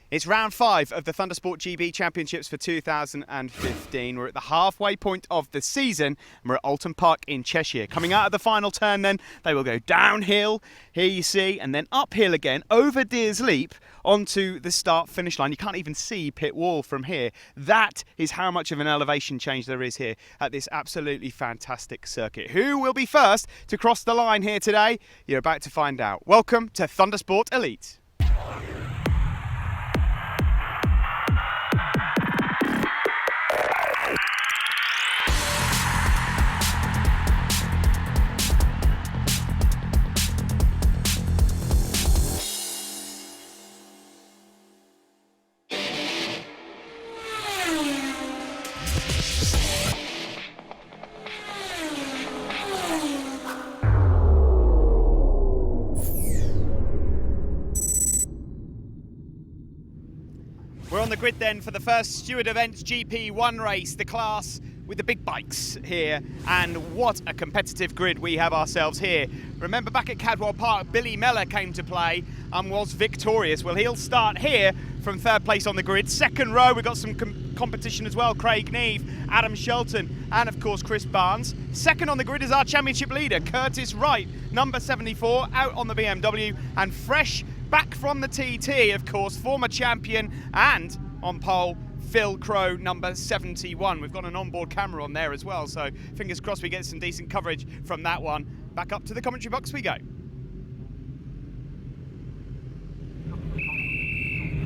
It's round 5 of the Thundersport GB Championships for 2015. We're at the halfway point of the season and we're at Oulton Park in Cheshire. Coming out of the final turn then, they will go downhill, here you see, and then uphill again, over Deer's Leap, onto the start-finish line. You can't even see pit wall from here. That is how much of an elevation change there is here at this absolutely fantastic circuit. Who will be first to cross the line here today? You're about to find out. Welcome to Thundersport Elite. We're on the grid then for the first Stewart Events GP1 race, the class with the big bikes here, and what a competitive grid we have ourselves here. Remember back at Cadwell Park, Billy Mellor came to play and was victorious. Well, he'll start here from third place on the grid. Second row, we've got some competition as well. Craig Neve, Adam Shelton, and of course Chris Barnes. Second on the grid is our championship leader, Curtis Wright, number 74, out on the BMW, and fresh back from the TT, of course, former champion and on pole, Phil Crow, number 71. We've got an onboard camera on there as well, so fingers crossed we get some decent coverage from that one. Back up to the commentary box we go.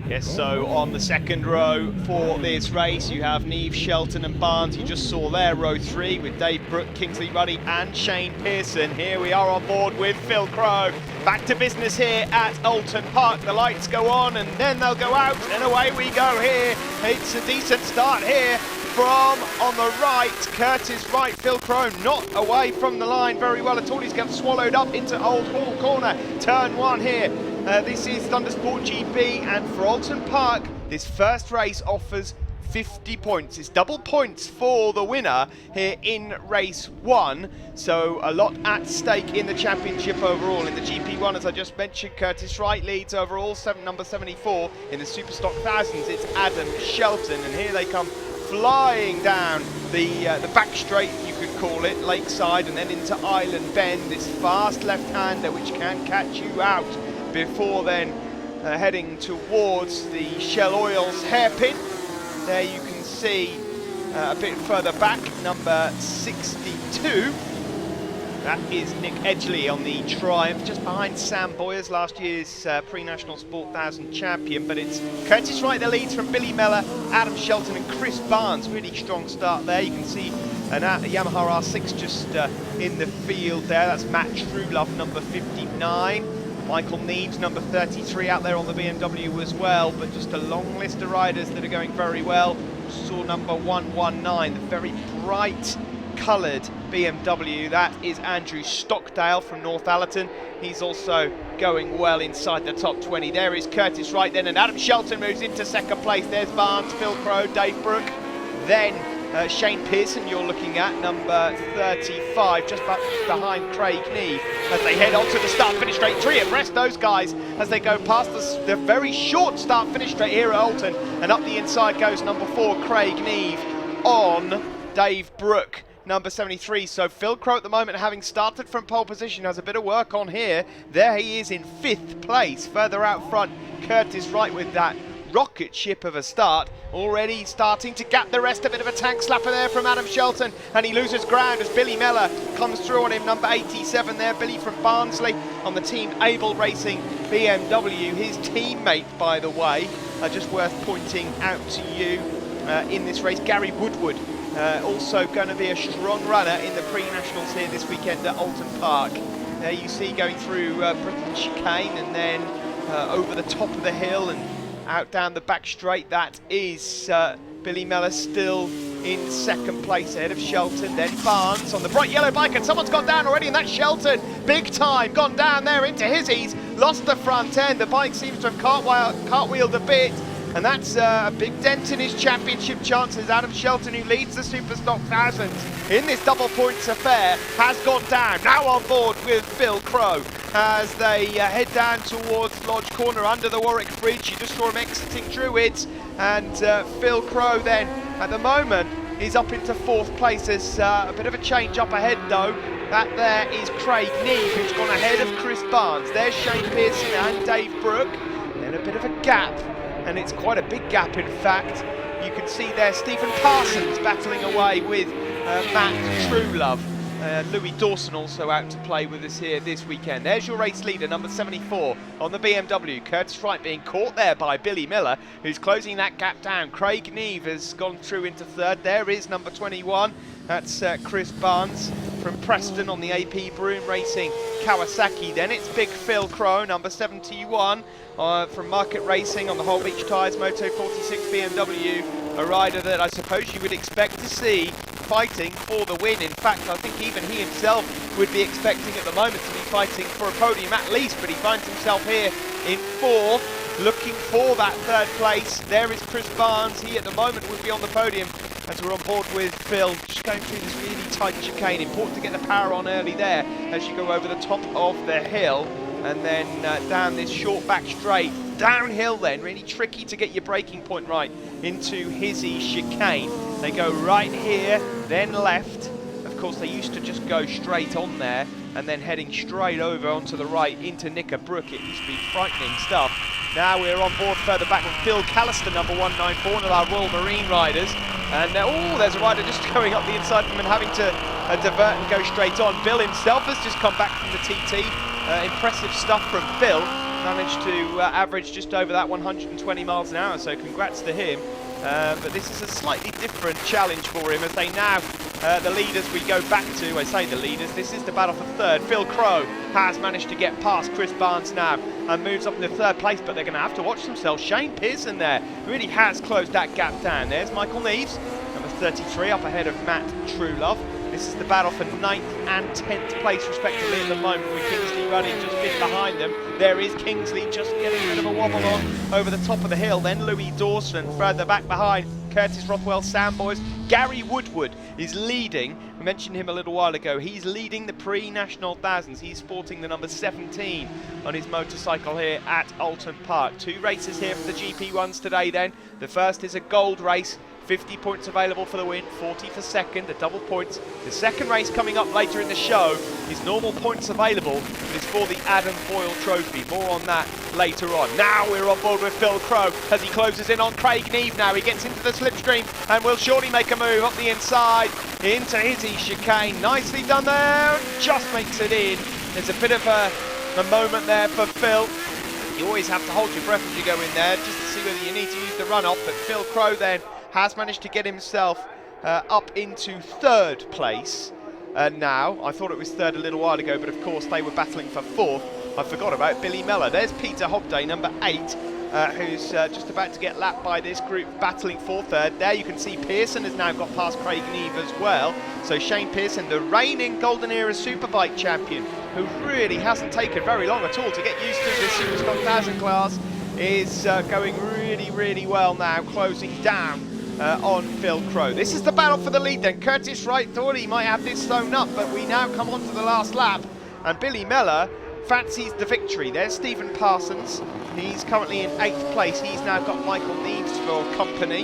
Yes, so on the second row for this race, you have Neve, Shelton and Barnes. You just saw there, row 3, with Dave Brooke, Kingsley Ruddy and Shane Pearson. Here we are on board with Phil Crow. Back to business here at Oulton Park. The lights go on and then they'll go out and away we go here. It's a decent start here from on the right. Curtis Wright, Phil Crow not away from the line very well at all. He's getting swallowed up into Old Hall Corner. Turn 1 here. This is Thundersport GB, and for Oulton Park, this first race offers 50 points. It's double points for the winner here in race 1. So a lot at stake in the championship overall. In the GP1, as I just mentioned, Curtis Wright leads overall, number 74. In the Superstock Thousands, it's Adam Shelton, and here they come flying down the back straight, you could call it, Lakeside, and then into Island Bend. This fast left-hander which can catch you out before then heading towards the Shell Oils hairpin. There you can see a bit further back, number 62. That is Nick Edgley on the Triumph, just behind Sam Boyers, last year's pre-national Sport 1000 champion. But it's Curtis Wright, the leads from Billy Mellor, Adam Shelton and Chris Barnes. Really strong start there. You can see a Yamaha R6 just in the field there. That's Matt Truelove, number 59. Michael Neves, number 33, out there on the BMW as well, but just a long list of riders that are going very well. Saw number 119, the very bright coloured BMW. That is Andrew Stockdale from Northallerton. He's also going well inside the top 20. There is Curtis Wright then, and Adam Shelton moves into second place. There's Barnes, Phil Crow, Dave Brooke. Then Shane Pearson you're looking at, number 35, just behind Craig Neve, as they head onto the start-finish straight. 3 abreast, those guys, as they go past the very short start-finish straight here at Oulton, and up the inside goes number 4, Craig Neve, on Dave Brooke, number 73. So Phil Crow at the moment, having started from pole position, has a bit of work on here. There he is in 5th place. Further out front, Curtis Wright with that rocket ship of a start, already starting to gap the rest. A bit of a tank slapper there from Adam Shelton, and he loses ground as Billy Mellor comes through on him, number 87 there. Billy from Barnsley on the Team Able Racing BMW. His teammate, by the way, just worth pointing out to you in this race, Gary Woodward, also going to be a strong runner in the pre-nationals here this weekend at Oulton Park. There you see going through Britain Chicane and then over the top of the hill and out down the back straight. That is Billy Mellor still in second place ahead of Shelton. Then Barnes on the bright yellow bike, and someone's gone down already, and that's Shelton. Big time, gone down there into his ease, lost the front end. The bike seems to have cartwheeled a bit, and that's a big dent in his championship chances. Adam Shelton, who leads the Superstock Thousands in this double points affair, has gone down. Now on board with Phil Crow as they head down towards Lodge Corner under the Warwick Bridge. You just saw him exiting Druids, and Phil Crow then at the moment is up into 4th place. There's a bit of a change up ahead though. That there is Craig Neve, who's gone ahead of Chris Barnes. There's Shane Pearson and Dave Brooke. Then a bit of a gap, and it's quite a big gap in fact. You can see there Stephen Parsons battling away with Matt Truelove. Louis Dawson also out to play with us here this weekend. There's your race leader, number 74 on the BMW. Curtis Wright being caught there by Billy Miller, who's closing that gap down. Craig Neve has gone through into 3rd. There is number 21. That's Chris Barnes from Preston on the AP Broom Racing Kawasaki. Then it's Big Phil Crow, number 71 from Market Racing on the Whole Beach Tyres Moto 46 BMW. A rider that I suppose you would expect to see fighting for the win. In fact, I think even he himself would be expecting at the moment to be fighting for a podium at least, but he finds himself here in 4th, looking for that 3rd place. There is Chris Barnes. He at the moment would be on the podium as we're on board with Phil, just going through this really tight chicane. Important to get the power on early there as you go over the top of the hill, and then down this short back straight. Downhill then, really tricky to get your braking point right into Hizzy chicane. They go right here, then left. Of course, they used to just go straight on there, and then heading straight over onto the right into Knickerbrook. It used to be frightening stuff. Now we're on board further back with Phil Callister, number 194, one of our Royal Marine riders. And oh, there's a rider just going up the inside from him and having to divert and go straight on. Bill himself has just come back from the TT. Impressive stuff from Bill. Managed to average just over that 120 miles an hour, so congrats to him. But this is a slightly different challenge for him as they now, the leaders we go back to, I say the leaders, this is the battle for 3rd. Phil Crow has managed to get past Chris Barnes now and moves up into 3rd place, but they're going to have to watch themselves. Shane Pearson there really has closed that gap down. There's Michael Neves, number 33, up ahead of Matt Truelove. This is the battle for 9th and 10th place respectively at the moment, with Kingsley running just a bit behind them. There is Kingsley just getting a bit of a wobble on over the top of the hill. Then Louis Dawson further back behind Curtis Rothwell, Sandboys. Gary Woodward is leading. We mentioned him a little while ago. He's leading the pre-National Thousands. He's sporting the number 17 on his motorcycle here at Oulton Park. 2 races here for the GP1s today then. The first is a gold race. 50 points available for the win, 40 for 2nd, a double points. The 2nd race coming up later in the show is normal points available. It's for the Adam Boyle Trophy. More on that later on. Now we're on board with Phil Crow as he closes in on Craig Neve now. He gets into the slipstream and will surely make a move up the inside into Hizzy chicane. Nicely done there, just makes it in. There's a bit of a moment there for Phil. You always have to hold your breath as you go in there just to see whether you need to use the runoff, but Phil Crow then has managed to get himself up into 3rd place now. I thought it was 3rd a little while ago, but of course they were battling for 4th. I forgot about Billy Miller. There's Peter Hobday, number 8, who's just about to get lapped by this group battling for 3rd. There you can see Pearson has now got past Craig Neve as well. So Shane Pearson, the reigning Golden Era Superbike champion, who really hasn't taken very long at all to get used to this Superstock 1000 class, is going really well now, closing down on Phil Crow. This is the battle for the lead then. Curtis Wright thought he might have this sewn up, but we now come on to the last lap, and Billy Miller fancies the victory. There's Stephen Parsons. He's currently in 8th place. He's now got Michael Neves for company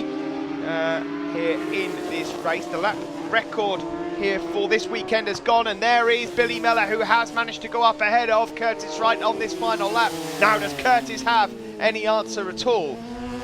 here in this race. The lap record here for this weekend has gone, and there is Billy Miller, who has managed to go up ahead of Curtis Wright on this final lap. Now, does Curtis have any answer at all?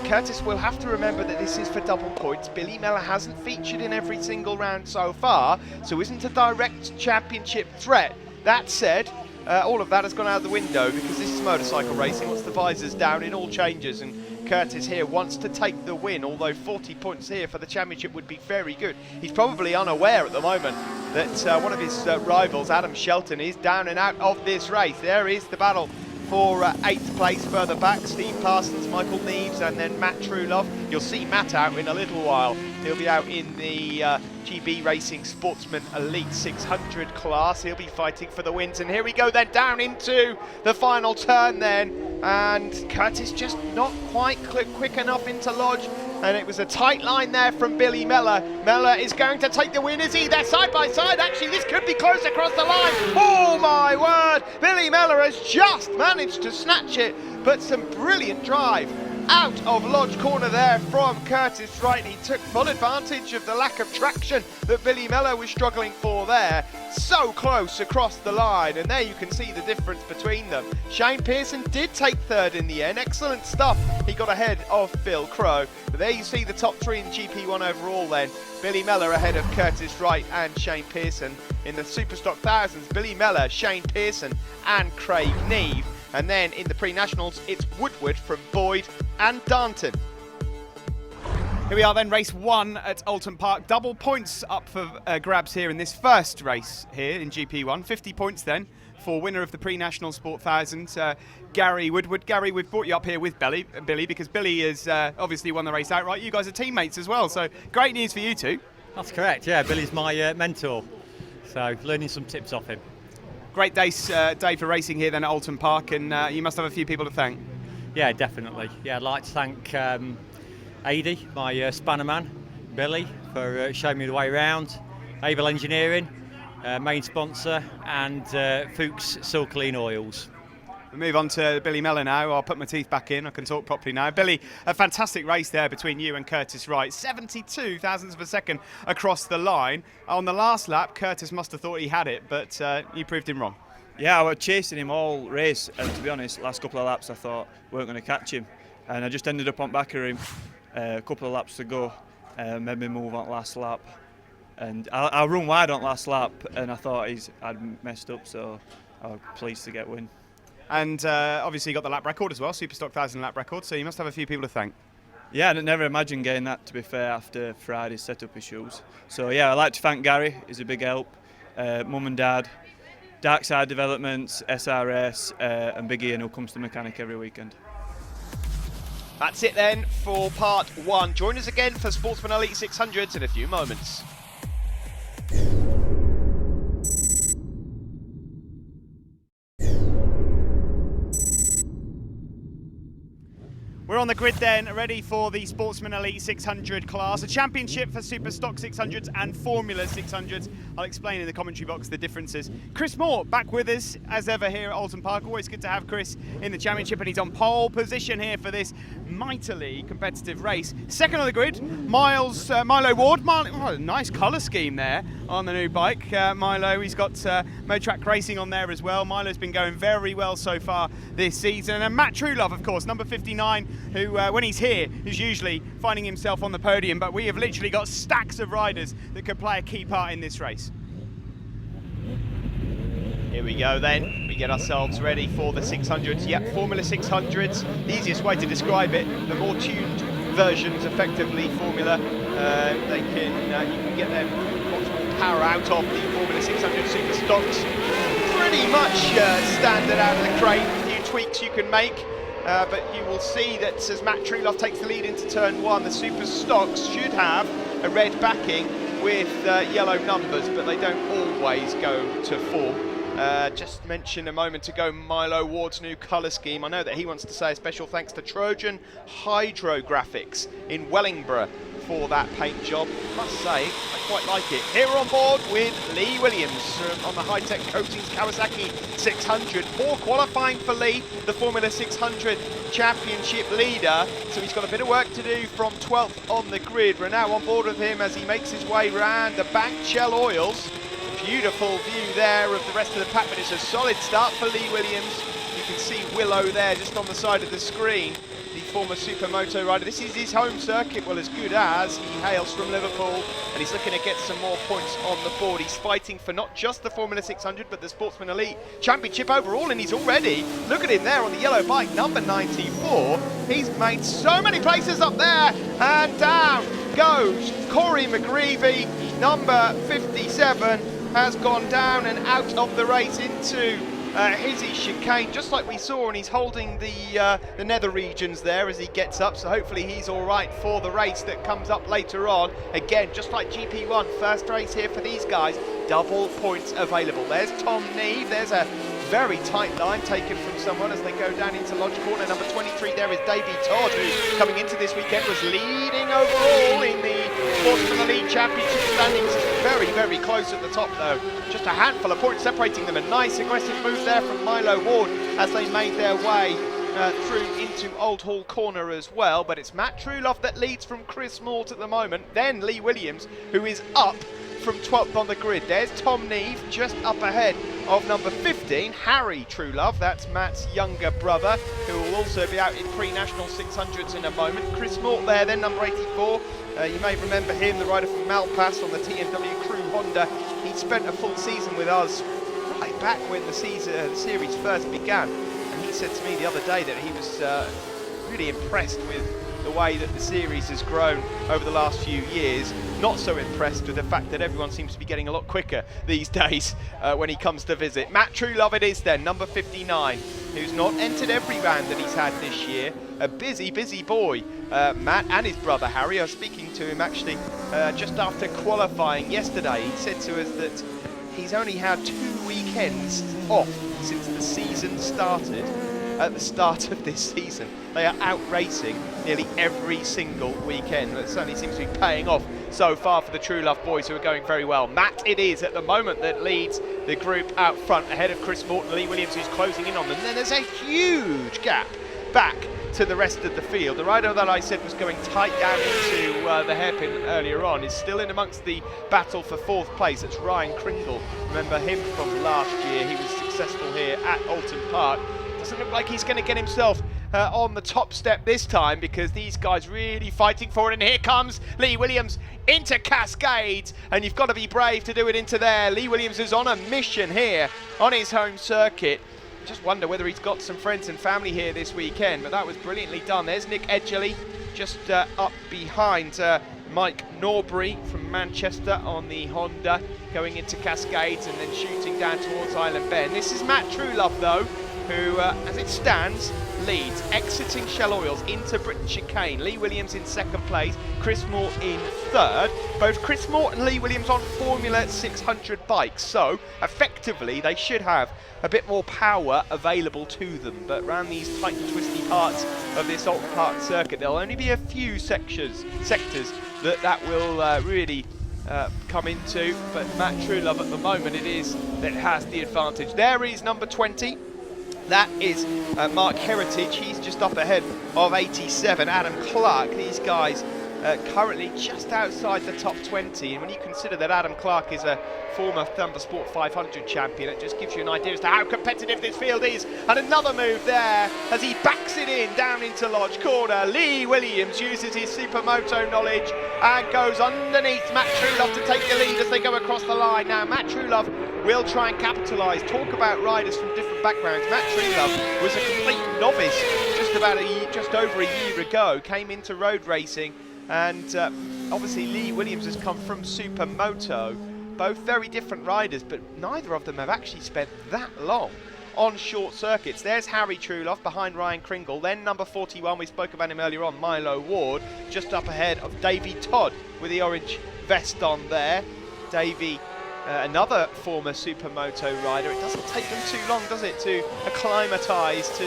Curtis will have to remember that this is for double points. Billy Miller hasn't featured in every single round so far, so isn't a direct championship threat. That said, all of that has gone out the window because this is motorcycle racing. Once the visor's down, it all changes, and Curtis here wants to take the win, although 40 points here for the championship would be very good. He's probably unaware at the moment that one of his rivals, Adam Shelton, is down and out of this race. There is the battle for 8th place further back. Steve Parsons, Michael Neves, and then Matt Truelove. You'll see Matt out in a little while. He'll be out in the GB Racing Sportsman Elite 600 class. He'll be fighting for the wins, and here we go then down into the final turn then, and Curtis just not quite quick enough into Lodge, and it was a tight line there from Billy Mellor. Mellor is going to take the win, is he? They're side by side, actually this could be close across the line. Oh my word, Billy Mellor has just managed to snatch it, but some brilliant drive out of Lodge corner there from Curtis Wright. He took full advantage of the lack of traction that Billy Mellor was struggling for there. So close across the line, and there you can see the difference between them. Shane Pearson did take third in the end. Excellent stuff. He got ahead of Phil Crow. But there you see the top three in GP1 overall then. Billy Mellor ahead of Curtis Wright and Shane Pearson. In the Superstock Thousands, Billy Mellor, Shane Pearson and Craig Neve. And then in the pre-nationals, it's Woodward from Boyd and Darnton. Here we are then, race 1 at Oulton Park. Double points up for grabs here in this first race here in GP1. 50 points then for winner of the pre-national Sport 1000, Gary Woodward. Gary, we've brought you up here with Billy because Billy has obviously won the race outright. You guys are teammates as well, so great news for you two. That's correct, yeah. Billy's my mentor, so learning some tips off him. Great day for racing here then at Oulton Park, and you must have a few people to thank. Yeah, definitely. Yeah, I'd like to thank Adi, my spanner man, Billy, for showing me the way around, Able Engineering, main sponsor, and Fuchs Silk Clean Oils. We move on to Billy Mellor now. I'll put my teeth back in. I can talk properly now. Billy, a fantastic race there between you and Curtis Wright. 72 thousandths of a second across the line. On the last lap, Curtis must have thought he had it, but you proved him wrong. Yeah, I was chasing him all race, and to be honest, last couple of laps I thought we weren't going to catch him, and I just ended up on back of him a couple of laps to go, made me move on last lap, and I run wide on last lap, and I thought I'd messed up, so I was pleased to get win. And obviously you got the lap record as well, Superstock 1000 lap record, so you must have a few people to thank. Yeah, I never imagined getting that, to be fair, after Friday's setup issues. So yeah, I'd like to thank Gary, he's a big help, Mum and Dad, Dark Side Developments, SRS, and Big Ian, who comes to mechanic every weekend. That's it then for part 1. Join us again for Sportsman Elite 600s in a few moments. We're on the grid then, ready for the Sportsman Elite 600 class, a championship for Super Stock 600s and Formula 600s. I'll explain in the commentary box the differences. Chris Moore back with us as ever here at Oulton Park. Always good to have Chris in the championship, and he's on pole position here for this mightily competitive race. Second on the grid, Milo Ward. Oh, nice colour scheme there on the new bike. Milo, he's got Motrack Racing on there as well. Milo's been going very well so far this season. And Matt Truelove, of course, number 59, who when he's here is usually finding himself on the podium, but we have literally got stacks of riders that could play a key part in this race. Here we go then, we get ourselves ready for the 600s. Yep, Formula 600s, the easiest way to describe it, the more tuned versions, effectively Formula. You can get them lots more power out of the Formula 600 Super Stocks. Pretty much standard out of the crate, a few tweaks you can make. But you will see that as Matt Truelove takes the lead into turn 1, the Super Stocks should have a red backing with yellow numbers, but they don't always go to form. Just mentioned a moment ago Milo Ward's new colour scheme. I know that he wants to say a special thanks to Trojan Hydrographics in Wellingborough for that paint job. I must say, I quite like it. Here we're on board with Lee Williams on the high-tech coatings Kawasaki 600. Poor qualifying for Lee, the Formula 600 championship leader. So he's got a bit of work to do from 12th on the grid. We're now on board with him as he makes his way around the Bank Shell Oils. Beautiful view there of the rest of the pack, but it's a solid start for Lee Williams. You can see Willow there just on the side of the screen, the former supermoto rider. This is his home circuit, well, as good as. He hails from Liverpool and he's looking to get some more points on the board. He's fighting for not just the Formula 600 but the Sportsman Elite Championship overall, and he's already, look at him there on the yellow bike, number 94. He's made so many places up there, and down goes Corey McGreevy, number 57. Has gone down and out of the race into his chicane, just like we saw, and he's holding the nether regions there as he gets up, so hopefully he's all right for the race that comes up later on. Again, just like GP1, first race here for these guys, double points available. There's Tom Neve, there's a very tight line taken from someone as they go down into Lodge Corner. Number 23 there is Davey Todd, who coming into this weekend was leading overall in the Sportsman Elite Championship standings. Very, very close at the top though. Just a handful of points separating them. A nice aggressive move there from Milo Ward as they made their way through into Old Hall Corner as well. But it's Matt Truelove that leads from Chris Mort at the moment. Then Lee Williams, who is up from 12th on the grid. There's Tom Neve just up ahead of number 15, Harry Truelove. That's Matt's younger brother, who will also be out in pre-national 600s in a moment. Chris Mort there, then number 84. You may remember him, the rider from Malpass on the TMW Crew Honda. He spent a full season with us right back when the series first began. And he said to me the other day that he was really impressed with the way that the series has grown over the last few years. Not so impressed with the fact that everyone seems to be getting a lot quicker these days when he comes to visit. Matt Truelove it is then, number 59, who's not entered every round that he's had this year. A busy, busy boy, Matt, and his brother Harry. I was speaking to him actually just after qualifying yesterday. He said to us that he's only had 2 weekends off since the season started. At the start of this season, they are out racing nearly every single weekend. It certainly seems to be paying off so far for the Truelove boys, who are going very well. Matt it is at the moment that leads the group out front ahead of Chris Morton, Lee Williams, who's closing in on them. And then there's a huge gap back to the rest of the field. The rider that I said was going tight down into the hairpin earlier on is still in amongst the battle for 4th place. It's Ryan Kringle. Remember him from last year. He was successful here at Oulton Park. Doesn't look like he's going to get himself on the top step this time, because these guys really fighting for it. And here comes Lee Williams into Cascades, and you've got to be brave to do it into there. Lee Williams is on a mission here on his home circuit. Just wonder whether he's got some friends and family here this weekend, but that was brilliantly done. There's Nick Edgerly just up behind Mike Norbury from Manchester on the Honda, going into Cascades and then shooting down towards Island Bend. This is Matt Truelove though, who, as it stands, leads, exiting Shell Oils into Britain Chicane. Lee Williams in 2nd place, Chris Moore in 3rd. Both Chris Moore and Lee Williams on Formula 600 bikes, so effectively they should have a bit more power available to them. But around these tight and twisty parts of this Oulton Park circuit, there'll only be a few sectors that will really come into. But Matt Truelove at the moment, it is that has the advantage. There is number 20. That is Mark Heritage. He's just up ahead of 87, Adam Clark. These guys currently just outside the top 20, and when you consider that Adam Clark is a former Thundersport 500 champion, it just gives you an idea as to how competitive this field is. And another move there as he backs it in down into Lodge Corner. Lee Williams uses his supermoto knowledge and goes underneath Matt Truelove to take the lead as they go across the line. Now Matt Truelove will try and capitalise. Talk about riders from different backgrounds. Matt Truelove was a complete novice just over a year ago, came into road racing, and obviously Lee Williams has come from supermoto. Both very different riders, but neither of them have actually spent that long on short circuits. There's Harry Truelove behind Ryan Kringle, then number 41, we spoke about him earlier on, Milo Ward, just up ahead of Davey Todd with the orange vest on there. Davey, another former supermoto rider. It doesn't take them too long, does it, to acclimatise to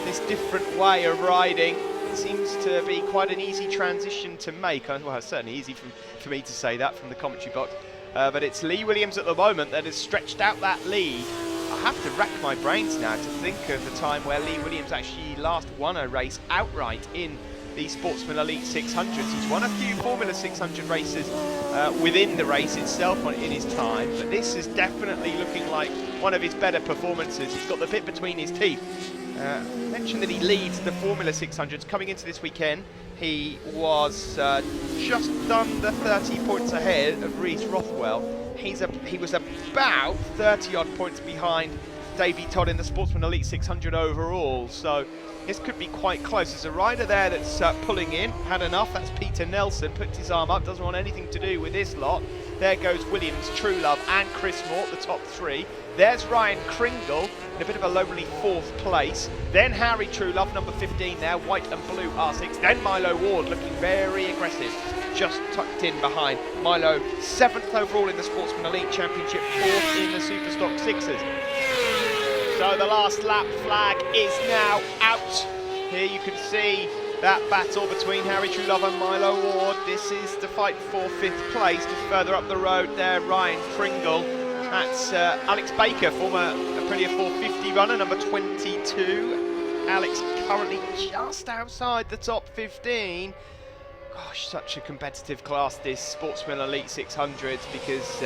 this different way of riding. It seems to be quite an easy transition to make. Well, it's certainly easy for me to say that from the commentary box. But it's Lee Williams at the moment that has stretched out that lead. I have to rack my brains now to think of the time where Lee Williams actually last won a race outright in the Sportsman Elite 600s. He's won a few Formula 600 races within the race itself in his time, but this is definitely looking like one of his better performances. He's got the bit between his teeth. Mentioned that he leads the Formula 600s. Coming into this weekend, he was just under 30 points ahead of Reece Rothwell. He was about 30 odd points behind Davey Todd in the Sportsman Elite 600 overall, so this could be quite close. There's a rider there that's pulling in, had enough. That's Peter Nelson, puts his arm up, doesn't want anything to do with this lot. There goes Williams, True Love and Chris Mort, the top three. There's Ryan Kringle in a bit of a lonely fourth place. Then Harry True Love, number 15 there, white and blue R6. Then Milo Ward looking very aggressive, just tucked in behind. Milo, 7th overall in the Sportsman Elite Championship, 4th in the Superstock Sixers. So the last lap flag is now out. Here you can see that battle between Harry True Love and Milo Ward. This is the fight for 5th place. Just further up the road there, Ryan Kringle. That's Alex Baker, former Aprilia 450 runner, number 22. Alex currently just outside the top 15. Gosh, such a competitive class, this Sportsman Elite 600, because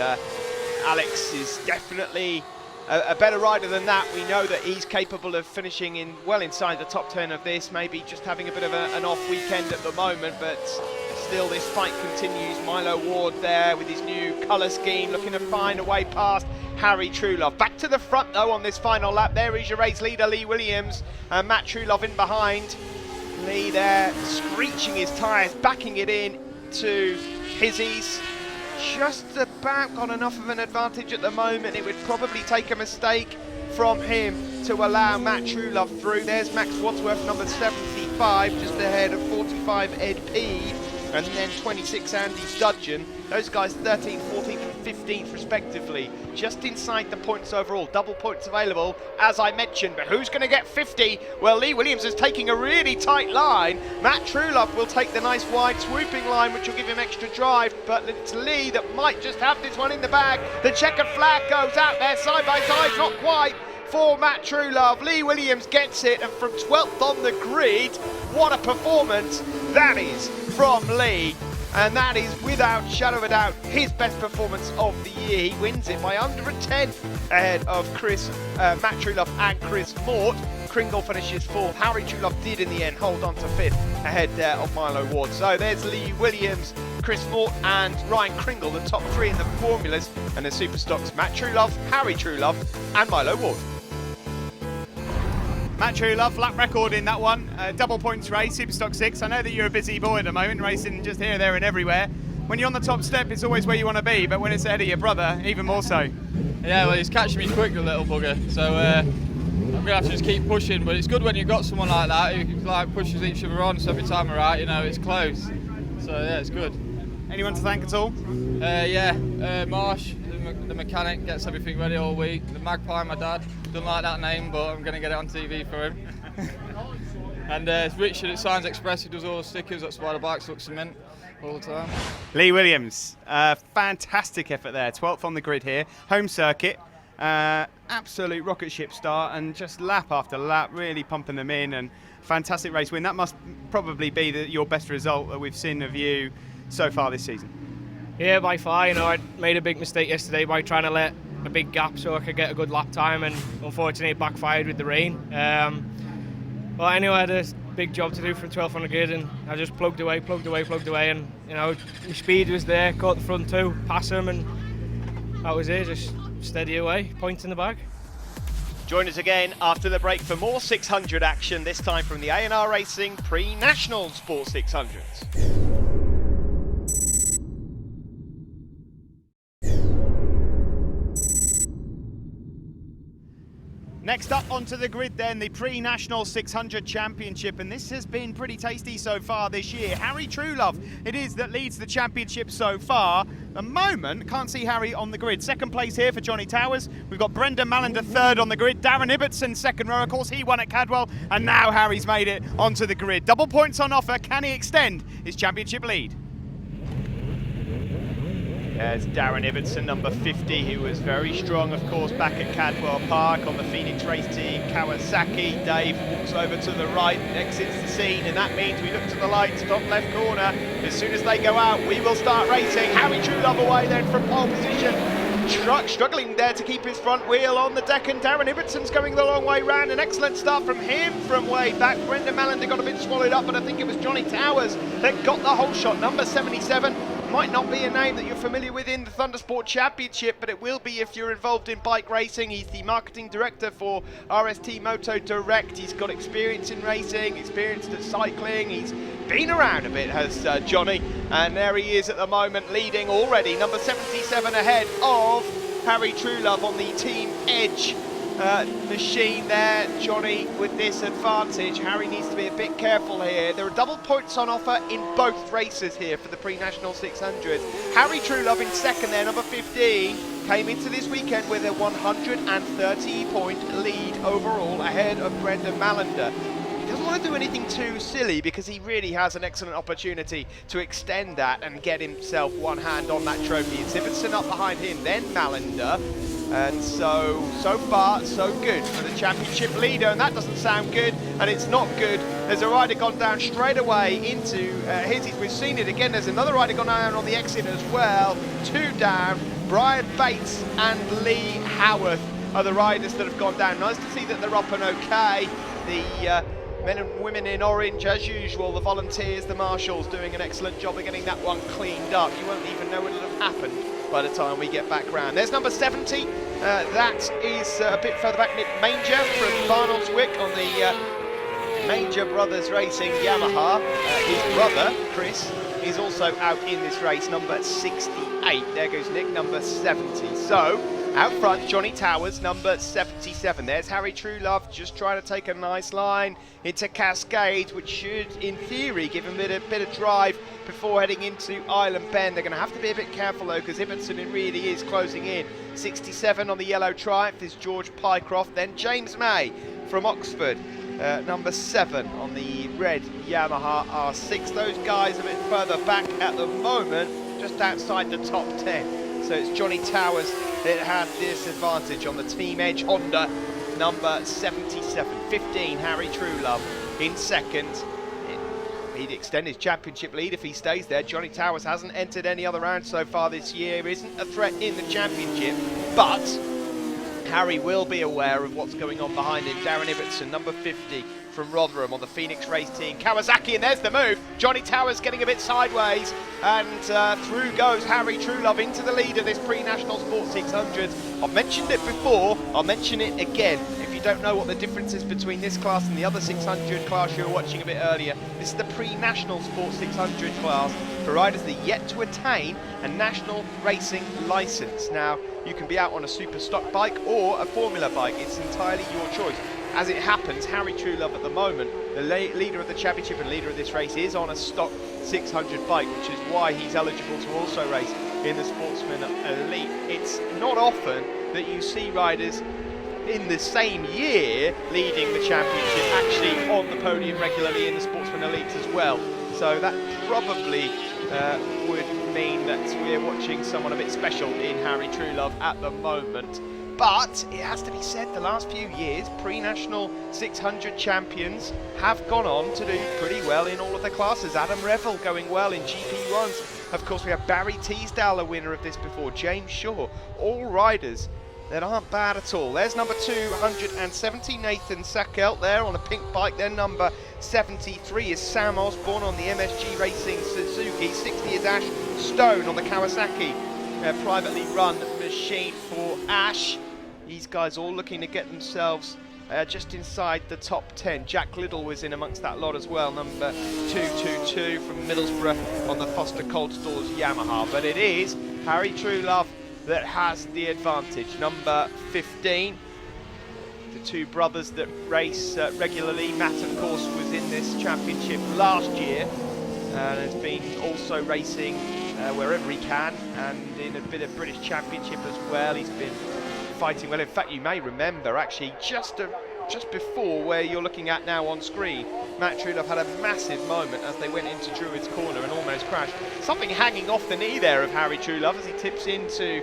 Alex is definitely a better rider than that. We know that he's capable of finishing in well inside the top 10 of this, maybe just having a bit of an off weekend at the moment, but still this fight continues. Milo Ward there with his new colour scheme, looking to find a way past Harry True Love. Back to the front though on this final lap. There is your race leader, Lee Williams, and Matt True Love in behind. Lee there screeching his tyres, backing it in to Hizzies. Just about got enough of an advantage at the moment. It would probably take a mistake from him to allow Matt True Love through. There's Max Wadsworth, number 75, just ahead of 45 Ed Peed, and then 26 Andy Studgeon. Those guys 13th, 14th and 15th respectively, just inside the points overall. Double points available, as I mentioned, but who's going to get 50? Well, Lee Williams is taking a really tight line. Matt True Love will take the nice wide swooping line, which will give him extra drive, but it's Lee that might just have this one in the bag. The checkered flag goes out there, side by side, not quite for Matt True Love. Lee Williams gets it, and from 12th on the grid, what a performance that is from Lee. And that is, without shadow of a doubt, his best performance of the year. He wins it by under a 10 ahead of Matt True Love and Chris Mort. Kringle finishes 4th. Harry True Love did in the end hold on to 5th ahead there of Milo Ward. So there's Lee Williams, Chris Mort and Ryan Kringle, the top 3 in the formulas, and the Superstocks, Matt True Love, Harry True Love and Milo Ward. Matt True Love, lap record in that one, double points race, Superstock 6. I know that you're a busy boy at the moment, racing just here, there and everywhere. When you're on the top step, it's always where you want to be, but when it's ahead of your brother, even more so. Yeah, well, he's catching me quick, the little bugger, so I'm going to have to just keep pushing, but it's good when you've got someone like that who like pushes each other on, so every time we're out, you know, it's close. So yeah, it's good. Anyone to thank at all? Marsh, the mechanic, gets everything ready all week. The Magpie, my dad, don't like that name, but I'm going to get it on TV for him. And it's Richard at Signs Express, he does all the stickers, that's why the bikes look cement all the time. Lee Williams, fantastic effort there, 12th on the grid here, home circuit, absolute rocket ship start, and just lap after lap, really pumping them in, and fantastic race win. That must probably be your best result that we've seen of you so far this season. Yeah, by far. You know, I made a big mistake yesterday by trying to let a big gap so I could get a good lap time, and unfortunately it backfired with the rain. But anyway, I had a big job to do from 12th on the grid, and I just plugged away, and you know, the speed was there, caught the front two, pass them, and that was it, just steady away, points in the bag. Join us again after the break for more 600 action, this time from the A&R Racing Pre-National Sport 600s. Next up onto the grid then, the Pre-National 600 Championship, and this has been pretty tasty so far this year. Harry True Love it is that leads the championship so far. At the moment, can't see Harry on the grid. Second place here for Johnny Towers. We've got Brendan Mallender third on the grid. Darren Ibbotson second row, of course he won at Cadwell, and now Harry's made it onto the grid. Double points on offer, can he extend his championship lead? There's Darren Ibbotson, number 50, who was very strong, of course, back at Cadwell Park on the Phoenix race team. Kawasaki, Dave walks over to the right, exits the scene, and that means we look to the lights, top left corner. As soon as they go out, we will start racing. Harry True Love away then from pole position. Truck struggling there to keep his front wheel on the deck, and Darren Ibbotson's going the long way round. An excellent start from him from way back. Brendan Mallender got a bit swallowed up, but I think it was Johnny Towers that got the whole shot. Number 77, might not be a name that you're familiar with in the Thundersport Championship, but it will be if you're involved in bike racing. He's the marketing director for RST Moto Direct. He's got experience in racing, experience at cycling. He's been around a bit, has Johnny. And there he is at the moment, leading already. Number 77 ahead of Harry Truelove on the Team Edge machine there. Johnny with this advantage. Harry needs to be a bit careful here. There are double points on offer in both races here for the pre-national 600. Harry Truelove in second there, number 15, came into this weekend with a 130-point lead overall ahead of Brendan Malander. He doesn't want to do anything too silly because he really has an excellent opportunity to extend that and get himself one hand on that trophy. It's Ibbotson up behind him, then Malander. And so far, so good for the championship leader, and that doesn't sound good, and it's not good. There's a rider gone down straight away into his. We've seen it again. There's another rider gone down on the exit as well. 2 down. Brian Bates and Lee Howarth are the riders that have gone down. Nice to see that they're up and okay. The men and women in orange, as usual, the volunteers, the marshals, doing an excellent job of getting that one cleaned up. You won't even know it'll have happened by the time we get back round. There's number 70. That is a bit further back, Nick Manger from Barnoldswick on the Manger Brothers Racing Yamaha. His brother, Chris, is also out in this race, number 68. There goes Nick, number 70. So, out front, Johnny Towers, number 77. There's Harry Truelove just trying to take a nice line into Cascade, which should, in theory, give him a bit of drive before heading into Island Bend. They're going to have to be a bit careful, though, because Ibbotson really is closing in. 67 on the yellow Triumph is George Pycroft. Then James May from Oxford, number 7 on the red Yamaha R6. Those guys a bit further back at the moment, just outside the top 10. So it's Johnny Towers that had this advantage on the Team Edge Honda, number 77. 15, Harry Truelove in second. He'd extend his championship lead if he stays there. Johnny Towers hasn't entered any other round so far this year, isn't a threat in the championship, but Harry will be aware of what's going on behind him. Darren Ibbotson, number 50 from Rotherham on the Phoenix Race Team. Kawasaki, and there's the move. Johnny Towers getting a bit sideways, and through goes Harry Truelove into the lead of this pre-national Sports 600. I've mentioned it before, I'll mention it again. If you don't know what the difference is between this class and the other 600 class you were watching a bit earlier, this is the pre-national Sports 600 class for riders that are yet to attain a national racing licence. Now, you can be out on a super stock bike or a formula bike, it's entirely your choice. As it happens, Harry Truelove at the moment, the leader of the championship and leader of this race, is on a stock 600 bike, which is why he's eligible to also race in the Sportsman Elite. It's not often that you see riders in the same year leading the championship actually on the podium regularly in the Sportsman Elite as well. So that probably would mean that we're watching someone a bit special in Harry Truelove at the moment. But it has to be said, the last few years, pre-national 600 champions have gone on to do pretty well in all of the classes. Adam Revel going well in GP1s. Of course, we have Barry Teasdale, a winner of this before, James Shaw, all riders that aren't bad at all. There's number 270, Nathan Sackelt there on a pink bike. Then number 73 is Sam Osborne on the MSG Racing Suzuki. 60 is Ash Stone on the Kawasaki privately run machine for Ash. These guys all looking to get themselves just inside the top 10. Jack Liddell was in amongst that lot as well, number 222 from Middlesbrough on the Foster Cold Stores Yamaha. But it is Harry Truelove that has the advantage. Number 15, the two brothers that race regularly. Matt, of course, was in this championship last year and has been also racing wherever he can, and in a bit of British Championship as well. He's been fighting well. In fact, you may remember actually just before where you're looking at now on screen, Matt Truelove had a massive moment as they went into Druid's Corner and almost crashed. Something hanging off the knee there of Harry Truelove as he tips into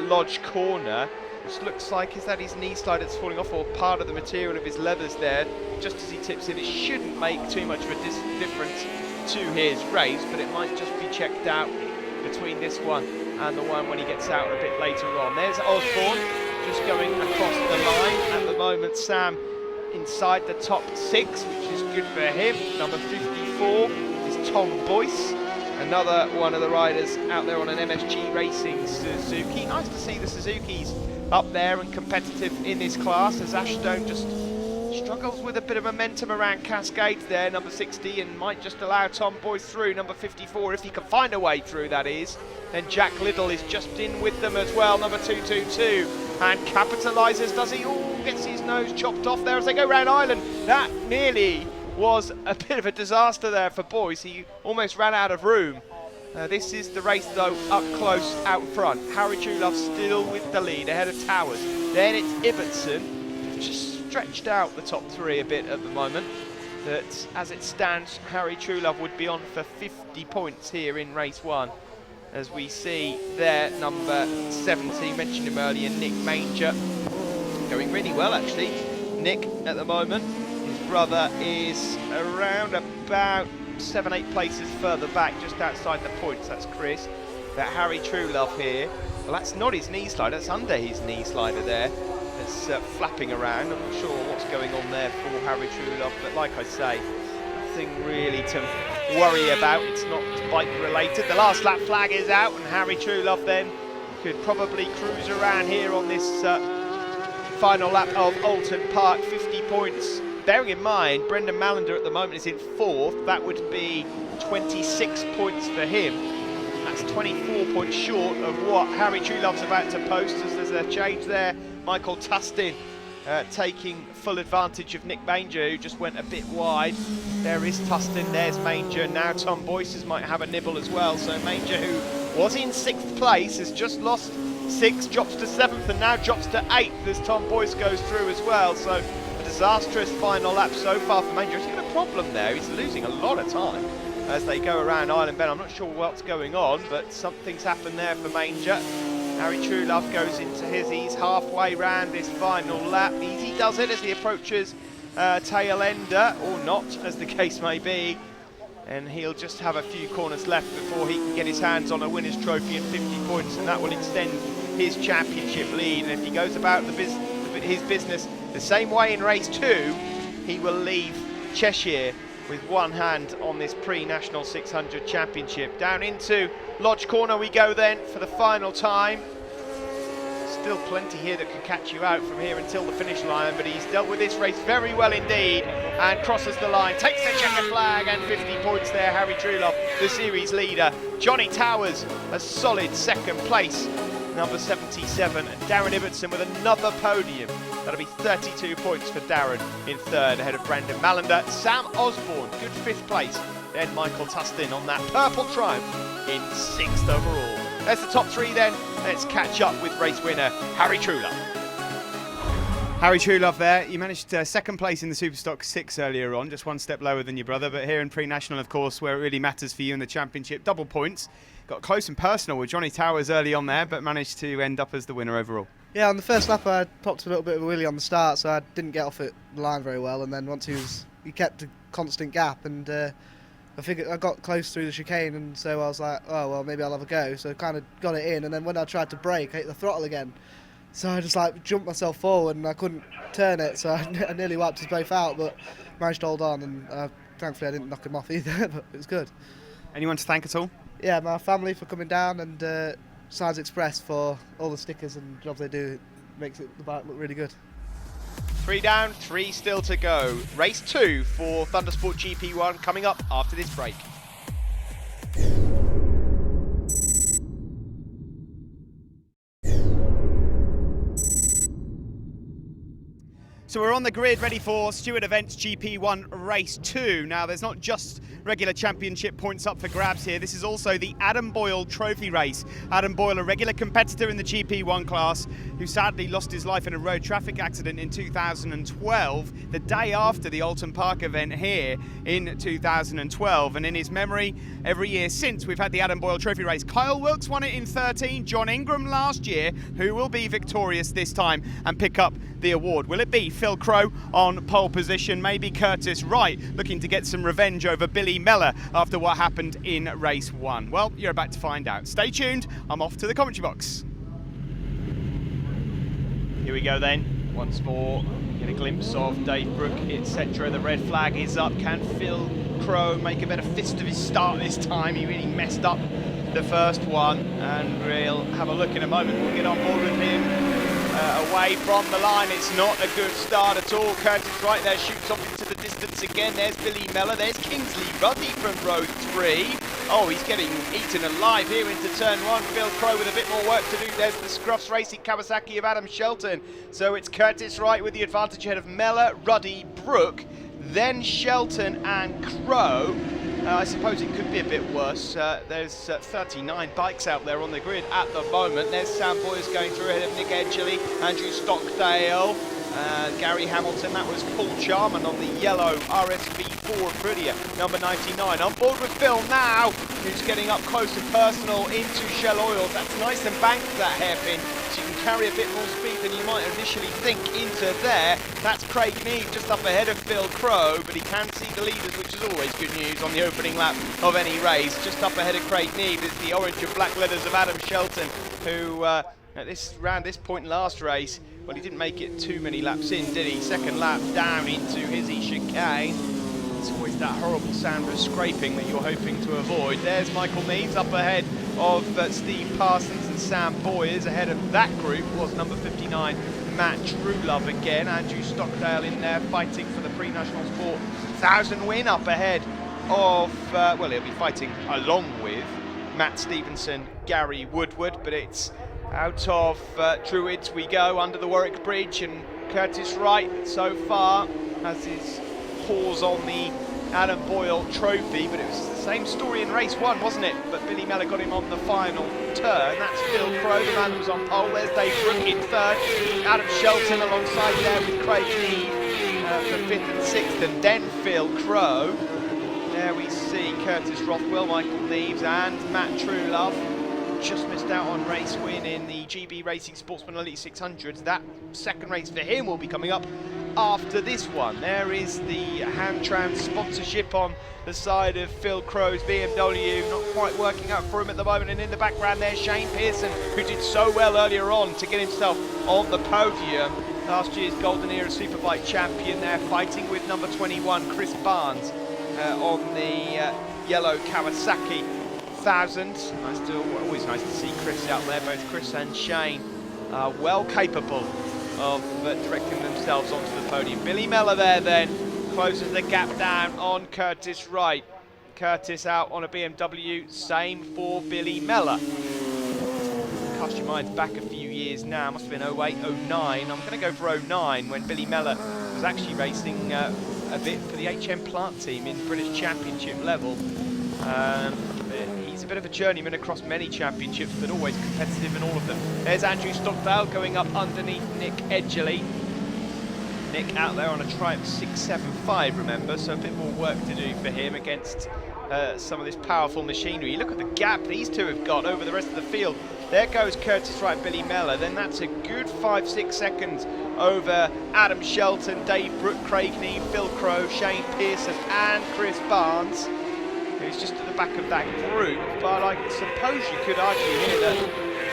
Lodge Corner. Just looks like, is that his knee slide that's falling off, or part of the material of his leathers there just as he tips in? It shouldn't make too much of a difference to his race, but it might just be checked out between this one and the one when he gets out a bit later on. There's Osborne just going across the line. At the moment, Sam inside the top 6, which is good for him. Number 54 is Tom Boyce Another one of the riders out there on an MSG Racing Suzuki. Nice to see the Suzukis up there and competitive in this class, as Ashstone just struggles with a bit of momentum around Cascades there, number 60, and might just allow Tom Boyce through, number 54, if he can find a way through, that is. Then Jack Liddell is just in with them as well, number 222, and capitalises, does he? Oh, gets his nose chopped off there as they go round Island. That nearly was a bit of a disaster there for Boyce. He almost ran out of room. This is the race though, up close out front. Harry Truelove still with the lead ahead of Towers. Then it's Ibbotson, just stretched out the top three a bit at the moment. But as it stands, Harry Truelove would be on for 50 points here in race one. As we see there, number 70, mentioned him earlier, Nick Manger, going really well actually. Nick at the moment. Brother is around about 7-8 places further back, just outside the points. That's Chris. But Harry Truelove here, well, that's not his knee slider, that's under his knee slider there. It's flapping around. I'm not sure what's going on there for Harry Truelove, but like I say, nothing really to worry about. It's not bike related. The last lap flag is out, and Harry Truelove then could probably cruise around here on this final lap of Oulton Park. 50 points. Bearing in mind, Brendan Mallender at the moment is in 4th. That would be 26 points for him. That's 24 points short of what Harry Truelove's about to post, as there's a change there. Michael Tustin taking full advantage of Nick Manger, who just went a bit wide. There is Tustin, there's Manger. Now Tom Boyce might have a nibble as well. So Manger, who was in 6th place, has just lost 6, drops to 7th, and now drops to 8th as Tom Boyce goes through as well. So disastrous final lap so far for Manger. He's got a problem there. He's losing a lot of time as they go around Island Bend. I'm not sure what's going on, but something's happened there for Manger. Harry Truelove goes into his. He's halfway round this final lap. Easy does it as he approaches tail ender, or not, as the case may be. And he'll just have a few corners left before he can get his hands on a winner's trophy and 50 points, and that will extend his championship lead. And if he goes about his business the same way in race 2, he will leave Cheshire with one hand on this pre-National 600 Championship. Down into Lodge Corner we go then for the final time. Still plenty here that can catch you out from here until the finish line, but he's dealt with this race very well indeed and crosses the line, takes the checkered flag, and 50 points there. Harry Truelove, the series leader. Johnny Towers, a solid 2nd place, number 77. Darren Ibbotson with another podium. That'll be 32 points for Darren in 3rd, ahead of Brandon Mallender. Sam Osborne, good 5th place. Then Michael Tustin on that purple triumph in 6th overall. There's the top 3 then. Let's catch up with race winner Harry Truelove. Harry Truelove there. You managed 2nd place in the Superstock 6 earlier on, just one step lower than your brother, but here in pre-national, of course, where it really matters for you in the championship, double points. Got close and personal with Johnny Towers early on there, but managed to end up as the winner overall. Yeah, on the first lap I popped a little bit of a wheelie on the start, so I didn't get off at the line very well, and then once he kept a constant gap, and I figured I got close through the chicane, and so I was like, oh well, maybe I'll have a go. So I kind of got it in, and then when I tried to brake, I hit the throttle again. So I just like jumped myself forward, and I couldn't turn it, so I nearly wiped us both out, but managed to hold on, and thankfully I didn't knock him off either, but it was good. Anyone to thank at all? Yeah, my family for coming down, and Science Express for all the stickers and jobs they do. It makes the bike look really good. 3 down, 3 still to go. Race 2 for Thundersport GP1 coming up after this break. So we're on the grid ready for Stewart Events GP1 Race 2. Now there's not just regular championship points up for grabs here, this is also the Adam Boyle Trophy Race. Adam Boyle, a regular competitor in the GP1 class, who sadly lost his life in a road traffic accident in 2012, the day after the Oulton Park event here in 2012. And in his memory, every year since, we've had the Adam Boyle Trophy Race. Kyle Wilkes won it in 13, John Ingram last year, who will be victorious this time and pick up the award. Will it be Phil Crow on pole position? Maybe Curtis Wright looking to get some revenge over Billy Meller after what happened in race 1? Well, you're about to find out. Stay tuned, I'm off to the commentary box. Here we go then, once more, get a glimpse of Dave Brooke, etc. The red flag is up. Can Phil Crow make a better fist of his start this time. He really messed up the first one, and we'll have a look in a moment. We'll get on board with him. Away from the line, it's not a good start at all. Curtis Wright there shoots off into the distance again. There's Billy Mellor, there's Kingsley Ruddy from row 3. Oh, he's getting eaten alive here into turn 1. Phil Crow with a bit more work to do. There's the Scruffs Racing Kawasaki of Adam Shelton. So it's Curtis Wright with the advantage ahead of Mellor, Ruddy, Brook, then Shelton and Crow. I suppose it could be a bit worse. There's 39 bikes out there on the grid at the moment. There's Sam Boyers going through ahead of Nick Edgley, Andrew Stockdale, Gary Hamilton. That was Paul Charman on the yellow RSV4 Aprilia, number 99. On board with Phil now, who's getting up close and personal into Shell Oils. That's nice and banked, that hairpin, so you can carry a bit more speed than you might initially think into there. That's Craig Neve just up ahead of Phil Crow, but he can see the leaders, which is always good news on the opening lap of any race. Just up ahead of Craig Neve is the orange and black letters of Adam Shelton, who around this point last race, well, he didn't make it too many laps in, did he? Second lap down into Hizzy chicane. It's always that horrible sound of scraping that you're hoping to avoid. There's Michael Meads up ahead of Steve Parsons and Sam Boyers. Ahead of that group was number 59, Matt Truelove again. Andrew Stockdale in there fighting for the Pre-National Sport 1000 win up ahead of, well, he'll be fighting along with Matt Stevenson, Gary Woodward, but it's out of Druids we go under the Warwick Bridge, and Curtis Wright so far has his paws on the Adam Boyle trophy, but it was the same story in race 1, wasn't it? But Billy Mellor got him on the final turn. That's Phil Crow, the man who's on pole. There's Dave Brook in 3rd. Adam Shelton alongside there with Craig Neve for 5th and 6th, and then Phil Crow. There we see Curtis Rothwell, Michael Neves and Matt Truelove. Just missed out on race win in the GB Racing Sportsman Elite 600s. That second race for him will be coming up after this one. There is the Handtrans sponsorship on the side of Phil Crow's BMW, not quite working out for him at the moment. And in the background there's Shane Pearson, who did so well earlier on to get himself on the podium. Last year's Golden Era Superbike champion there, fighting with number 21 Chris Barnes on the yellow Kawasaki 1000. Always nice to see Chris out there. Both Chris and Shane are well capable of directing themselves onto the podium. Billy Mellor there then closes the gap down on Curtis Wright. Curtis out on a BMW, same for Billy Mellor. Cast your minds back a few years now, must have been 08, 09. I'm going to go for 09 when Billy Mellor was actually racing a bit for the HM Plant team in British Championship level. He's a bit of a journeyman across many championships, but always competitive in all of them. There's Andrew Stockdale going up underneath Nick Edgley. Nick out there on a Triumph 675, remember, so a bit more work to do for him against some of this powerful machinery. Look at the gap these two have got over the rest of the field. There goes Curtis Wright, Billy Mellor. Then that's a good 5-6 seconds over Adam Shelton, Dave Brook, Craig Neve, Phil Crow, Shane Pearson and Chris Barnes, who's just at the back of that group. But I suppose you could argue here that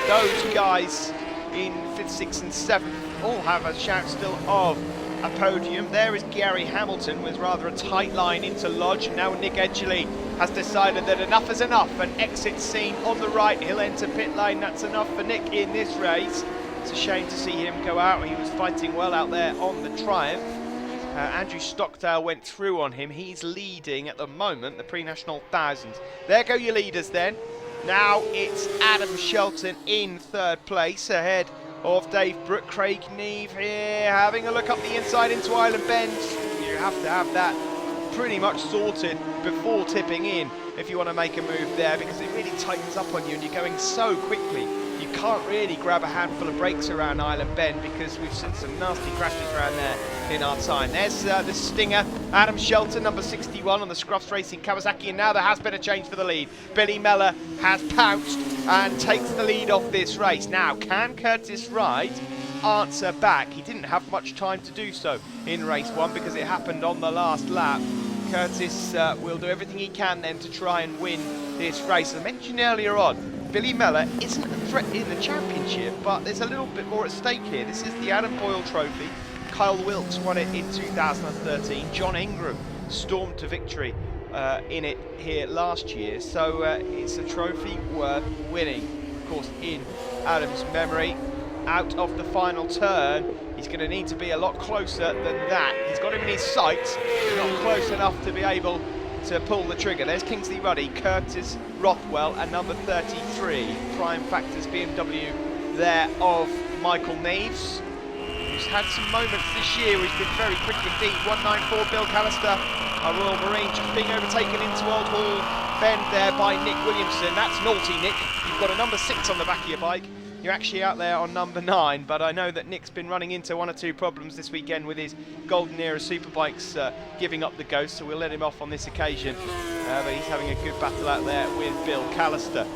those guys in 5th, 6th and 7th all have a shout still of a podium. There is Gary Hamilton with rather a tight line into Lodge. Now Nick Edgley has decided that enough is enough. An exit scene on the right, he'll enter pit lane. That's enough for Nick in this race. It's a shame to see him go out. He was fighting well out there on the Triumph. Andrew Stockdale went through on him. He's leading at the moment the Pre-National 1000s. There go your leaders then. Now it's Adam Shelton in 3rd place ahead of Dave Brook. Craig Neve here having a look up the inside into Island Bend. You have to have that pretty much sorted before tipping in if you want to make a move there, because it really tightens up on you and you're going so quickly. You can't really grab a handful of brakes around Island Bend because we've seen some nasty crashes around there in our time. There's the stinger, Adam Shelton, number 61 on the Scruffs Racing Kawasaki, and now there has been a change for the lead. Billy Mellor has pounced and takes the lead off this race. Now, can Curtis Wright answer back? He didn't have much time to do so in race 1 because it happened on the last lap. Curtis will do everything he can then to try and win this race. As I mentioned earlier on, Billy Mellor isn't a threat in the championship, but there's a little bit more at stake here. This is the Adam Boyle Trophy. Kyle Wilkes won it in 2013. John Ingram stormed to victory in it here last year, so it's a trophy worth winning. Of course, in Adam's memory, out of the final turn, he's going to need to be a lot closer than that. He's got him in his sights, not close enough to be able to pull the trigger. There's Kingsley Ruddy, Curtis Rothwell, and number 33, Prime Factors BMW there of Michael Neves, who's had some moments this year. He's been very quick indeed. 194 Bill Callister, our Royal Marine, just being overtaken into Old Hall Bend there by Nick Williamson. That's naughty, Nick. You've got a number 6 on the back of your bike. You're actually out there on number 9, but I know that Nick's been running into 1 or 2 problems this weekend with his Golden Era Superbikes giving up the ghost, so we'll let him off on this occasion. But he's having a good battle out there with Bill Callister.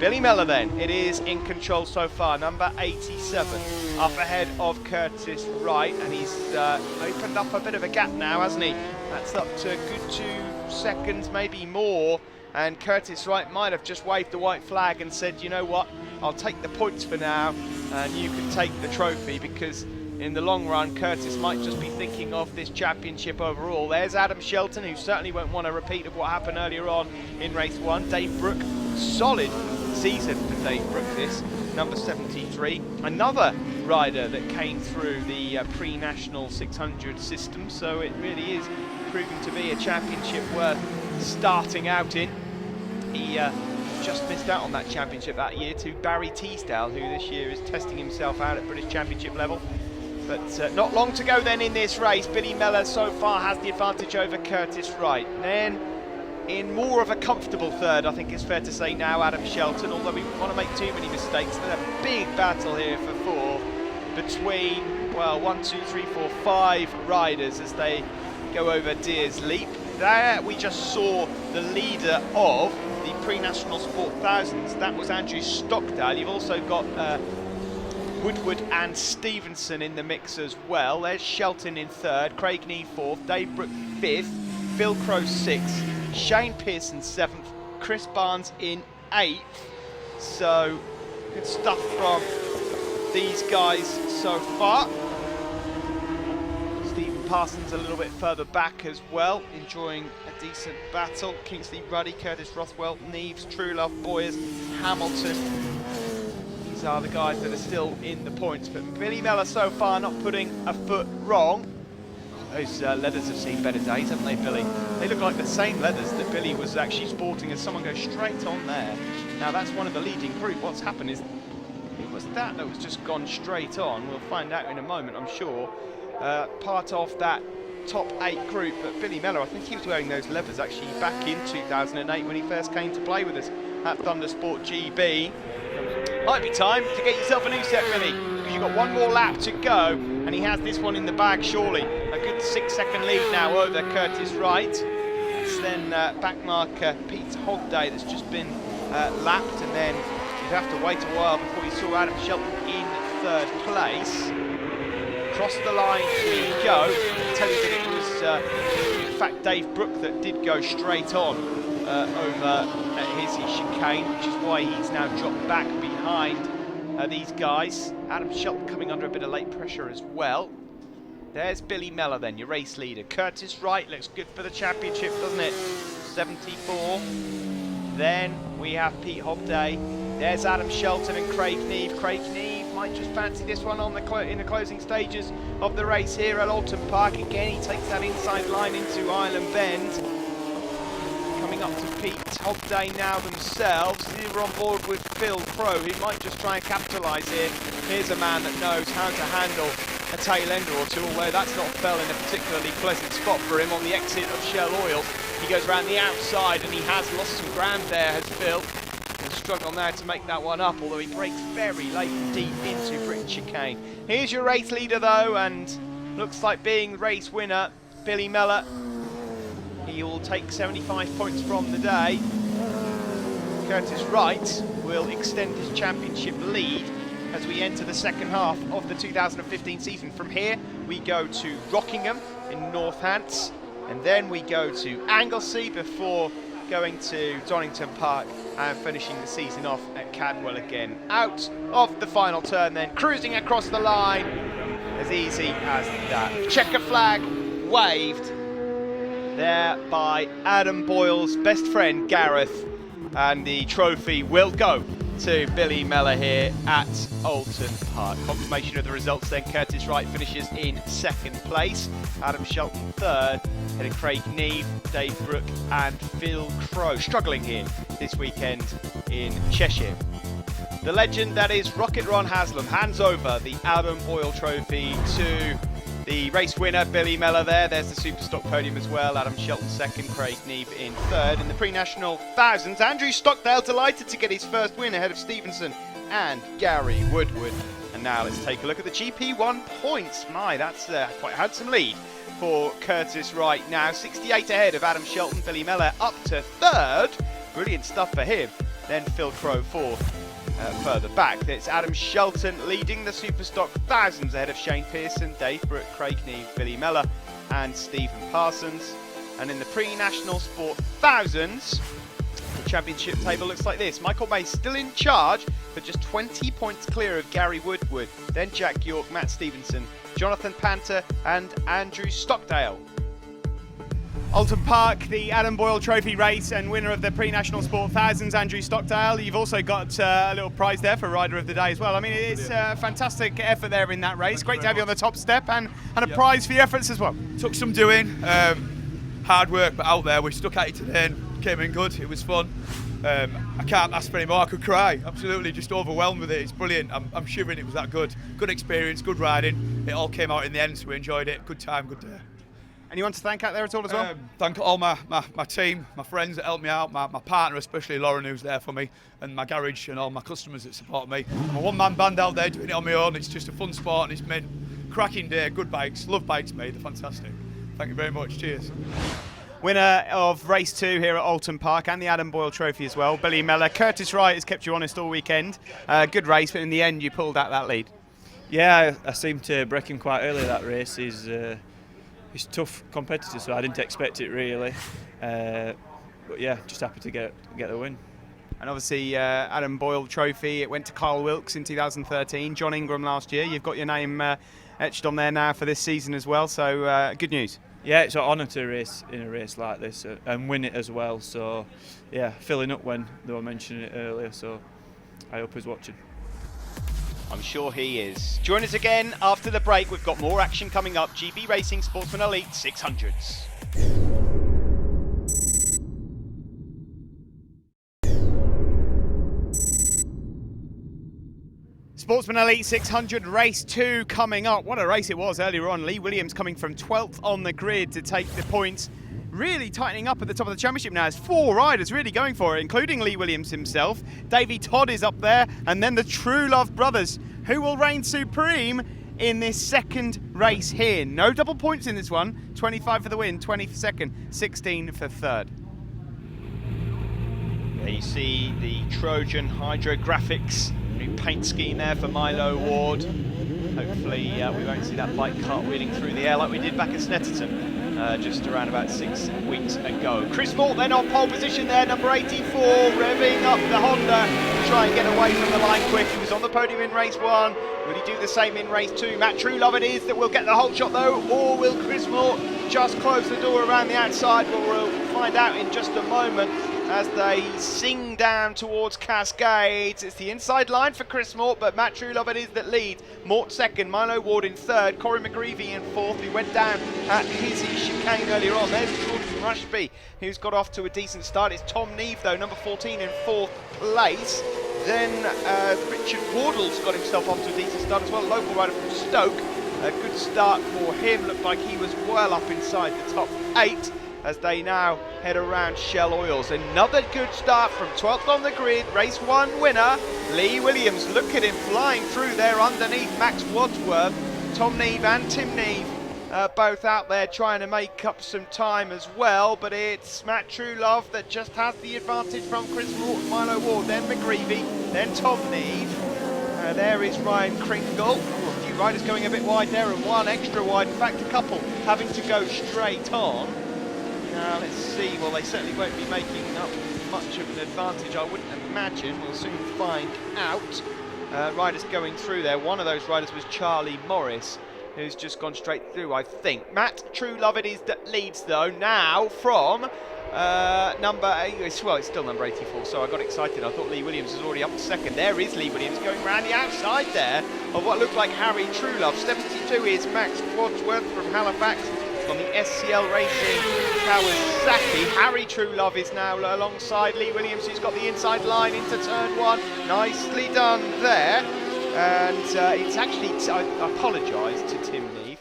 Billy Mellor then, it is in control so far, number 87, up ahead of Curtis Wright, and he's opened up a bit of a gap now, hasn't he? That's up to a good 2 seconds, maybe more, and Curtis Wright might have just waved the white flag and said, you know what, I'll take the points for now, and you can take the trophy, because in the long run, Curtis might just be thinking of this championship overall. There's Adam Shelton, who certainly won't want a repeat of what happened earlier on in race 1. Dave Brooke, solid season for Dave Brooke this, number 73. Another rider that came through the pre-national 600 system, so it really is proving to be a championship worth starting out in. He just missed out on that championship that year to Barry Teasdale, who this year is testing himself out at British Championship level. But not long to go then in this race. Billy Mellor so far has the advantage over Curtis Wright. Then in more of a comfortable third, I think it's fair to say now, Adam Shelton, although we wouldn't want to make too many mistakes. There's a big battle here for 4 between, well, 1, 2, 3, 4, 5 riders as they go over Deers Leap. There we just saw the leader of the pre-national Sport Thousands. That was Andrew Stockdale. You've also got Woodward and Stevenson in the mix as well. There's Shelton in 3rd, Craig Neave 4th, Dave Brooke 5th, Phil Crowe 6th, Shane Pearson 7th, Chris Barnes in 8th. So good stuff from these guys so far. Stephen Parsons a little bit further back as well, enjoying a decent battle. Kingsley Ruddy, Curtis Rothwell, Neves, Truelove, Boyers, Hamilton. These are the guys that are still in the points, but Billy Mellor so far not putting a foot wrong. Those leathers have seen better days, haven't they, Billy? They look like the same leathers that Billy was actually sporting as someone goes straight on there. Now that's one of the leading group. What's happened is it was that was just gone straight on. We'll find out in a moment, I'm sure. Part of that top 8 group, but Billy Mellor, I think he was wearing those leathers actually back in 2008 when he first came to play with us at Thundersport GB. Might be time to get yourself a new set, Billy, because you've got 1 more lap to go, and he has this one in the bag, surely. A good 6-second lead now over Curtis Wright. It's then backmarker Pete Hogday that's just been lapped, and then you'd have to wait a while before you saw Adam Shelton in 3rd place. Across the line we go. I'll tell you that it was in fact Dave Brooke that did go straight on over his chicane, which is why he's now dropped back behind these guys. Adam Shelton coming under a bit of late pressure as well. There's Billy Mellor then, your race leader. Curtis Wright looks good for the championship, doesn't it? 74. Then we have Pete Hobday. There's Adam Shelton and Craig Neave. Craig Neave might just fancy this one on in the closing stages of the race here at Oulton Park. Again, he takes that inside line into Island Bend. Coming up to Pete Hobday now themselves. They're on board with Phil Crowe, who might just try and capitalise here. Here's a man that knows how to handle a tail ender or two, although that's not fell in a particularly pleasant spot for him on the exit of Shell Oil. He goes around the outside and he has lost some ground there, has Phil. He'll struggle now to make that one up, although he breaks very late and deep into Britain chicane. Here's your race leader though, and looks like being the race winner, Billy Mellor. He will take 75 points from the day. Curtis Wright will extend his championship lead as we enter the second half of the 2015 season. From here, we go to Rockingham in Northants, and then we go to Anglesey before going to Donington Park and finishing the season off at Cadwell again. Out of the final turn then, cruising across the line, as easy as that. Checker flag waved. there by Adam Boyle's best friend Gareth, and the trophy will go to Billy Mellor here at Oulton Park. Confirmation of the results then: Curtis Wright finishes in 2nd place, Adam Shelton 3rd, ahead of Craig Neve, Dave Brooke and Phil Crow, struggling here this weekend in Cheshire. The legend that is Rocket Ron Haslam hands over the Adam Boyle trophy to the race winner, Billy Mellor there. There's the Superstock podium as well. Adam Shelton 2nd, Craig Neve in 3rd. In the pre-national thousands, Andrew Stockdale delighted to get his first win ahead of Stevenson and Gary Woodward. And now let's take a look at the GP1 points. My, that's quite a handsome lead for Curtis Wright now. 68 ahead of Adam Shelton. Billy Mellor up to 3rd. Brilliant stuff for him. Then Phil Crow 4th. Further back, it's Adam Shelton leading the Superstock thousands ahead of Shane Pearson, Dave Brooke, Craig Neve, Billy Mellor and Stephen Parsons. And in the pre-national sport thousands, the championship table looks like this. Michael May still in charge, but just 20 points clear of Gary Woodward, then Jack York, Matt Stevenson, Jonathan Panter and Andrew Stockdale. Oulton Park, the Adam Boyle Trophy race, and winner of the pre-national sport thousands, Andrew Stockdale. You've also got a little prize there for Rider of the Day as well. I mean, it's a fantastic effort there in that race. Great to have you on the top step, and a prize for your efforts as well. Took some doing, hard work, but out there we stuck at it today and came in good. It was fun. I can't ask for any more. I could cry. Absolutely, just overwhelmed with it. It's brilliant. I'm shivering. It was that good. Good experience, good riding. It all came out in the end, so we enjoyed it. Good time, good day. Anyone to thank out there at all as well? Thank all my team, my friends that helped me out, my partner, especially Lauren, who's there for me, and my garage and all my customers that support me. I'm a one-man band out there doing it on my own. It's just a fun sport and it's been a cracking day. Good bikes, love bikes made, they're fantastic. Thank you very much, cheers. Winner of race 2 here at Oulton Park and the Adam Boyle Trophy as well, Billy Mellor. Curtis Wright has kept you honest all weekend. Good race, but in the end you pulled out that lead. Yeah, I seemed to break him quite early that race. He's a tough competitor, so I didn't expect it really. But yeah, just happy to get the win. And obviously Adam Boyle Trophy, it went to Kyle Wilkes in 2013, John Ingram last year. You've got your name etched on there now for this season as well, so good news. Yeah, it's an honour to race in a race like this and win it as well. So yeah, filling up when they were mentioning it earlier, so I hope he's watching. I'm sure he is. Join us again after the break. We've got more action coming up. GB Racing Sportsman Elite 600s. Sportsman Elite 600 race 2 coming up. What a race it was earlier on. Lee Williams coming from 12th on the grid to take the points. Really tightening up at the top of the championship now. There's 4 riders really going for it, including Lee Williams himself. Davey Todd is up there, and then the True Love brothers, who will reign supreme in this second race here. No double points in this one. 25 for the win, 20 for second, 16 for third. There you see the Trojan Hydrographics new paint scheme there for Milo Ward. Hopefully we won't see that bike cartwheeling through the air like we did back at Snetterton just around about 6 weeks ago. Chris Fort then on pole position there, number 84, revving up the Honda to try and get away from the line quick. He was on the podium in race 1. Will he do the same in race 2? Matt Truelove it is that will get the whole shot though, or will Chris Fort just close the door around the outside? Well, we'll find out in just a moment as they sing down towards Cascades. It's the inside line for Chris Mort, but Matt Truelove it is that leads. Mort second, Milo Ward in third, Corey McGreevy in fourth, who went down at Hizzy chicane earlier on. There's Jordan Rushby, who's got off to a decent start. It's Tom Neve though, number 14 in fourth place. Then Richard Wardle's got himself off to a decent start as well, local rider from Stoke. A good start for him, looked like he was well up inside the top 8. As they now head around Shell Oils. Another good start from 12th on the grid, race 1 winner, Lee Williams. Look at him flying through there underneath Max Wadsworth. Tom Neve and Tim Neve both out there trying to make up some time as well, but it's Matt Truelove that just has the advantage from Chris Morton, Milo Ward, then McGreevy, then Tom Neve. There is Ryan Kringle. A few riders going a bit wide there and one extra wide, in fact a couple having to go straight on. Now let's see, well they certainly won't be making up much of an advantage, I wouldn't imagine. We'll soon find out. Riders going through there, one of those riders was Charlie Morris, who's just gone straight through, I think. Matt Truelove it is that leads, though, now from number 8. Well, it's still number 84, so I got excited. I thought Lee Williams was already up to second. There is Lee Williams going around the outside there of what looked like Harry Truelove. 72 is Max Wadsworth from Halifax on the SCL Racing Kawasaki. Harry Truelove is now alongside Lee Williams, who's got the inside line into turn 1. Nicely done there. And it's actually, I apologise to Tim Neve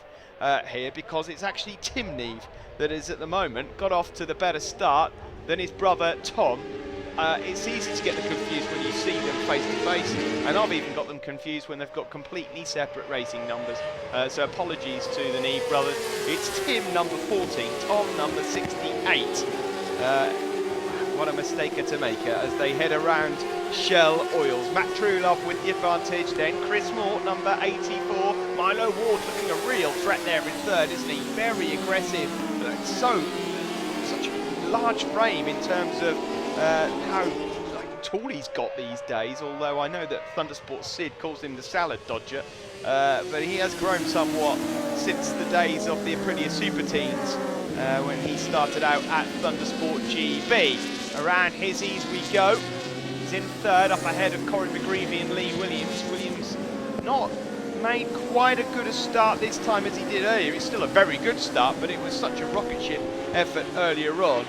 here, because it's actually Tim Neve that is at the moment got off to the better start than his brother Tom. It's easy to get them confused when you see them face to face, and I've even got them confused when they've got completely separate racing numbers. So apologies to the Neve brothers. It's Tim number 14, Tom number 68. What a mistake to make as they head around Shell Oils. Matt Truelove with the advantage, then Chris Moore, number 84. Milo Ward looking a real threat there in third, isn't he? Very aggressive, but such a large frame in terms of how tall he's got these days, although I know that Thundersport Sid calls him the salad dodger, but he has grown somewhat since the days of the Aprilia Super Teens when he started out at Thundersport GB. Around Hizzies we go. He's in third, up ahead of Corey McGreevy and Lee Williams. Williams not made quite a good a start this time as he did earlier. It's still a very good start, but it was such a rocket ship effort earlier on.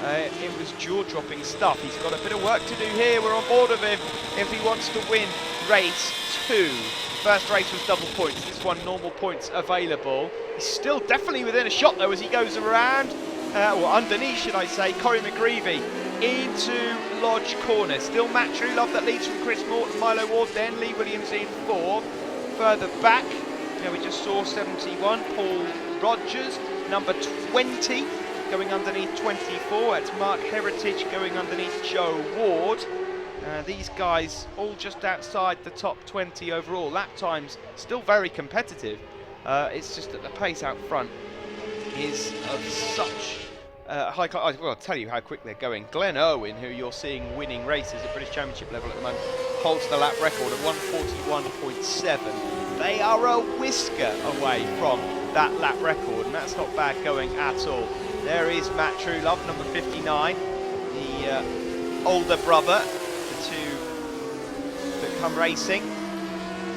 It was jaw-dropping stuff. He's got a bit of work to do here. We're on board of him if he wants to win race 2. First race was double points. This one, normal points available. He's still definitely within a shot, though, as he goes around, or underneath, should I say, Corey McGreevy into Lodge Corner. Still Matt Truelove that leads from Chris Morton, Milo Ward, then Lee Williams in 4. Further back, we just saw 71, Paul Rogers, number 20. Going underneath 24, it's Mark Heritage going underneath Joe Ward. These guys all just outside the top 20 overall. Lap times still very competitive. It's just that the pace out front is of such high class. Well, I'll tell you how quick they're going. Glenn Irwin, who you're seeing winning races at British Championship level at the moment, holds the lap record at 141.7. They are a whisker away from that lap record, and that's not bad going at all. There is Matt Truelove, number 59, the older brother, the two that come racing.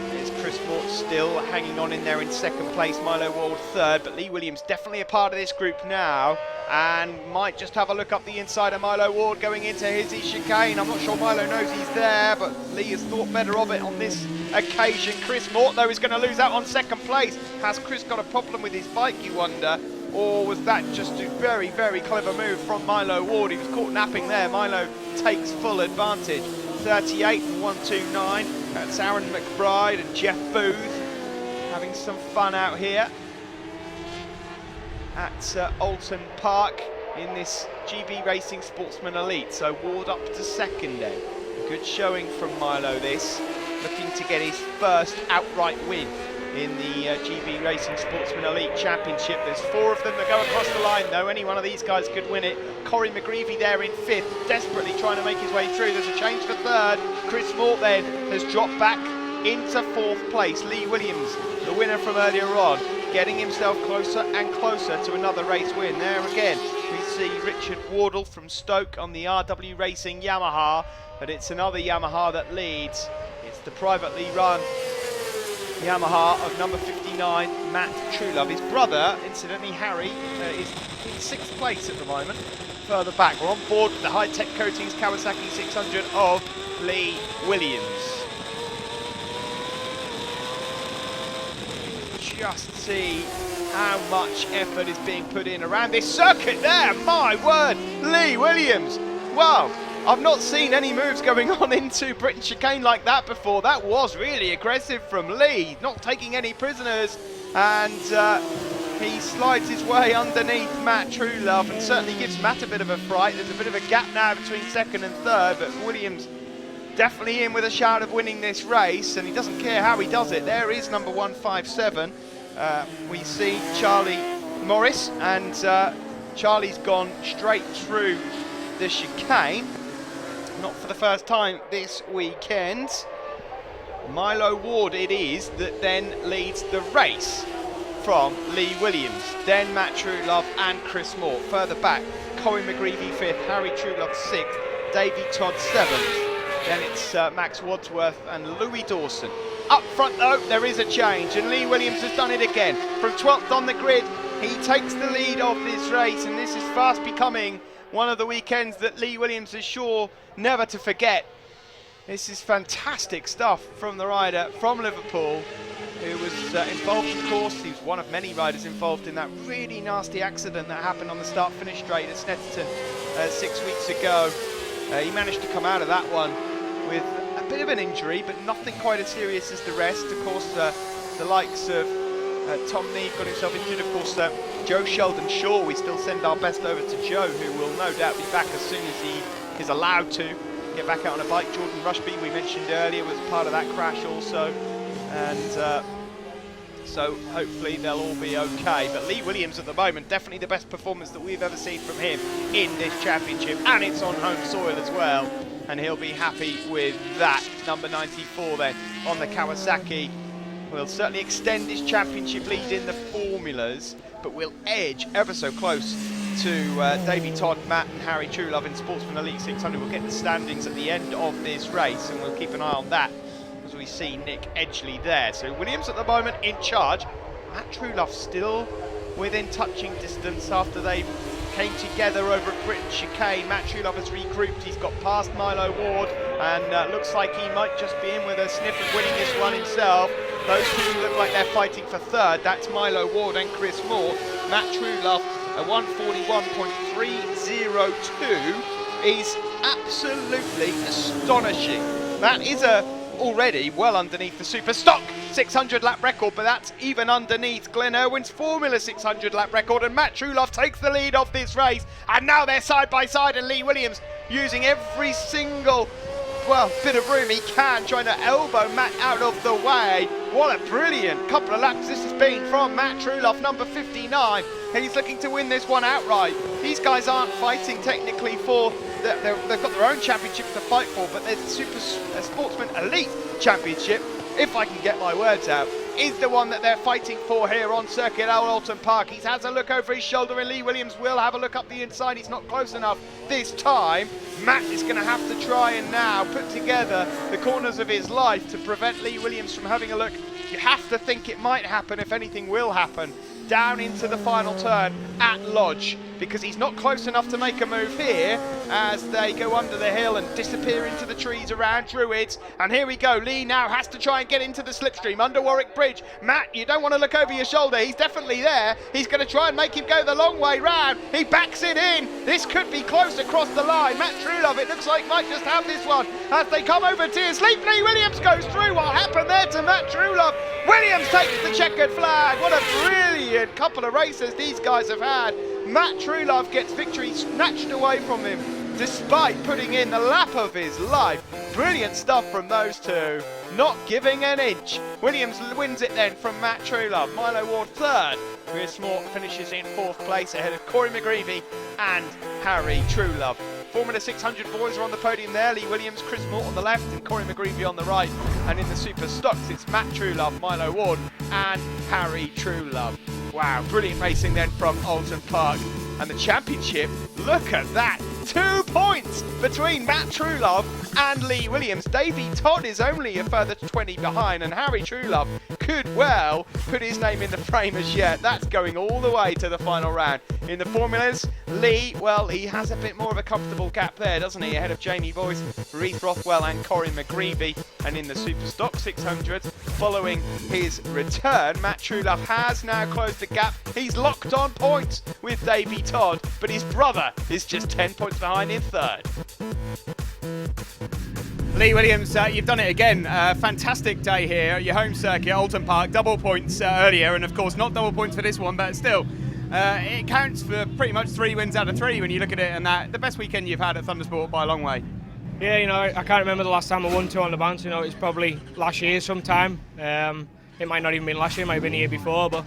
There's Chris Mort still hanging on in there in second place, Milo Ward third, but Lee Williams definitely a part of this group now, and might just have a look up the inside of Milo Ward going into his chicane. I'm not sure Milo knows he's there, but Lee has thought better of it on this occasion. Chris Mort, though, is going to lose out on second place. Has Chris got a problem with his bike, you wonder? Or was that just a very, very clever move from Milo Ward? He was caught napping there. Milo takes full advantage. 38 and 129. That's Aaron McBride and Jeff Booth having some fun out here at Oulton Park in this GB Racing Sportsman Elite. So Ward up to second then. Good showing from Milo this. Looking to get his first outright win in the GB Racing Sportsman Elite Championship. There's 4 of them that go across the line, though. Any one of these guys could win it. Corey McGreevy there in 5th, desperately trying to make his way through. There's a change for 3rd. Chris Mort then has dropped back into 4th place. Lee Williams, the winner from earlier on, getting himself closer and closer to another race win. There again, we see Richard Wardle from Stoke on the RW Racing Yamaha, but it's another Yamaha that leads. It's the privately run Yamaha of number 59, Matt Truelove. His brother, incidentally, Harry, is in 6th place at the moment. Further back, we're on board with the high-tech coatings Kawasaki 600 of Lee Williams. Just see how much effort is being put in around this circuit there. My word, Lee Williams. Wow. I've not seen any moves going on into Britain chicane like that before. That was really aggressive from Lee, not taking any prisoners, and he slides his way underneath Matt Truelove and certainly gives Matt a bit of a fright. There's a bit of a gap now between 2nd and 3rd, but Williams definitely in with a shout of winning this race, and he doesn't care how he does it. There is number 157. We see Charlie Morris, and Charlie's gone straight through the chicane. Not for the first time this weekend. Milo Ward it is that then leads the race. from Lee Williams, then Matt Truelove and Chris Moore. Further back, Corey McGreevy 5th, Harry Truelove 6th, Davey Todd 7th. Then it's Max Wadsworth and Louis Dawson. Up front though, there is a change, and Lee Williams has done it again. From 12th on the grid, he takes the lead of this race, and this is fast becoming one of the weekends that Lee Williams is sure never to forget. This is fantastic stuff from the rider from Liverpool, who was involved, of course. He was one of many riders involved in that really nasty accident that happened on the start-finish straight at Snetterton 6 weeks ago. He managed to come out of that one with a bit of an injury, but nothing quite as serious as the rest. Of course, the likes of Tom Neve got himself injured. Of course, Joe Sheldon-Shaw, we still send our best over to Joe, who will no doubt be back as soon as he is allowed to get back out on a bike. Jordan Rushby, we mentioned earlier, was part of that crash also, and so hopefully they'll all be okay. But Lee Williams at the moment, definitely the best performance that we've ever seen from him in this championship, and it's on home soil as well, and he'll be happy with that. Number 94 then on the Kawasaki will certainly extend his championship lead in the formulas, but will edge ever so close to Davey Todd, Matt and Harry Truelove in Sportsman Elite 600. We'll get the standings at the end of this race, and we'll keep an eye on that as we see Nick Edgley there. So Williams at the moment in charge. Matt Truelove still within touching distance after they came together over at Britain Chicane. Matt Truelove has regrouped. He's got past Milo Ward, and looks like he might just be in with a sniff of winning this one himself. Those two look like they're fighting for third. That's Milo Ward and Chris Moore. Matt Truelove, a 141.302 is absolutely astonishing. That is already well underneath the Super Stock 600 lap record, but that's even underneath Glenn Irwin's Formula 600 lap record, and Matt Truelove takes the lead of this race, and now they're side by side, and Lee Williams using every single bit of room he can, trying to elbow Matt out of the way. What a brilliant couple of laps this has been from Matt Truelove, number 59. He's looking to win this one outright. These guys aren't fighting technically for, they've got their own championship to fight for, but their Sportsman Elite Championship, if I can get my words out, is the one that they're fighting for here on circuit at Oulton Park. He has a look over his shoulder, and Lee Williams will have a look up the inside. He's not close enough this time. Matt is going to have to try and now put together the corners of his life to prevent Lee Williams from having a look. You have to think it might happen, if anything will happen, down into the final turn at Lodge, because he's not close enough to make a move here as they go under the hill and disappear into the trees around Druids. And here we go, Lee now has to try and get into the slipstream under Warwick Bridge. Matt, you don't want to look over your shoulder, he's definitely there. He's going to try and make him go the long way round. He backs it in. This could be close across the line. Matt Truelove, it looks like, might just have this one as they come over to his sleep. Lee Williams goes through. What happened there to Matt Truelove? Williams takes the checkered flag. What a brilliant couple of races these guys have had. Matt Truelove gets victory snatched away from him despite putting in the lap of his life. Brilliant stuff from those two, not giving an inch. Williams wins it then from Matt Truelove. Milo Ward third. Chris Moore finishes in fourth place ahead of Corey McGreevy and Harry Truelove. Formula 600 boys are on the podium there. Lee Williams, Chris Moore on the left and Corey McGreevy on the right. And in the Super Stocks, it's Matt Truelove, Milo Ward and Harry Truelove. Wow, brilliant racing then from Oulton Park. And the championship, look at that. 2 points between Matt Truelove and Lee Williams. Davey Todd is only a further 20 behind, and Harry Truelove could well put his name in the frame as yet. That's going all the way to the final round. In the formulas, Lee, well, he has a bit more of a comfortable gap there, doesn't he? Ahead of Jamie Boyce, Reece Rothwell and Corey McGreevy. And in the Super Stock 600, following his return, Matt Truelove has now closed the gap. He's locked on points with Davey Todd, but his brother is just 10 points behind in third. Lee Williams, you've done it again. Fantastic day here at your home circuit, Oulton Park. Double points earlier, and of course not double points for this one, but still, it counts for pretty much 3 wins out of 3 when you look at it, and the best weekend you've had at Thundersport by a long way. Yeah, you know, I can't remember the last time I won 2 on the bounce. You know, it's probably last year sometime. It might not even been last year, it might have been the year before, but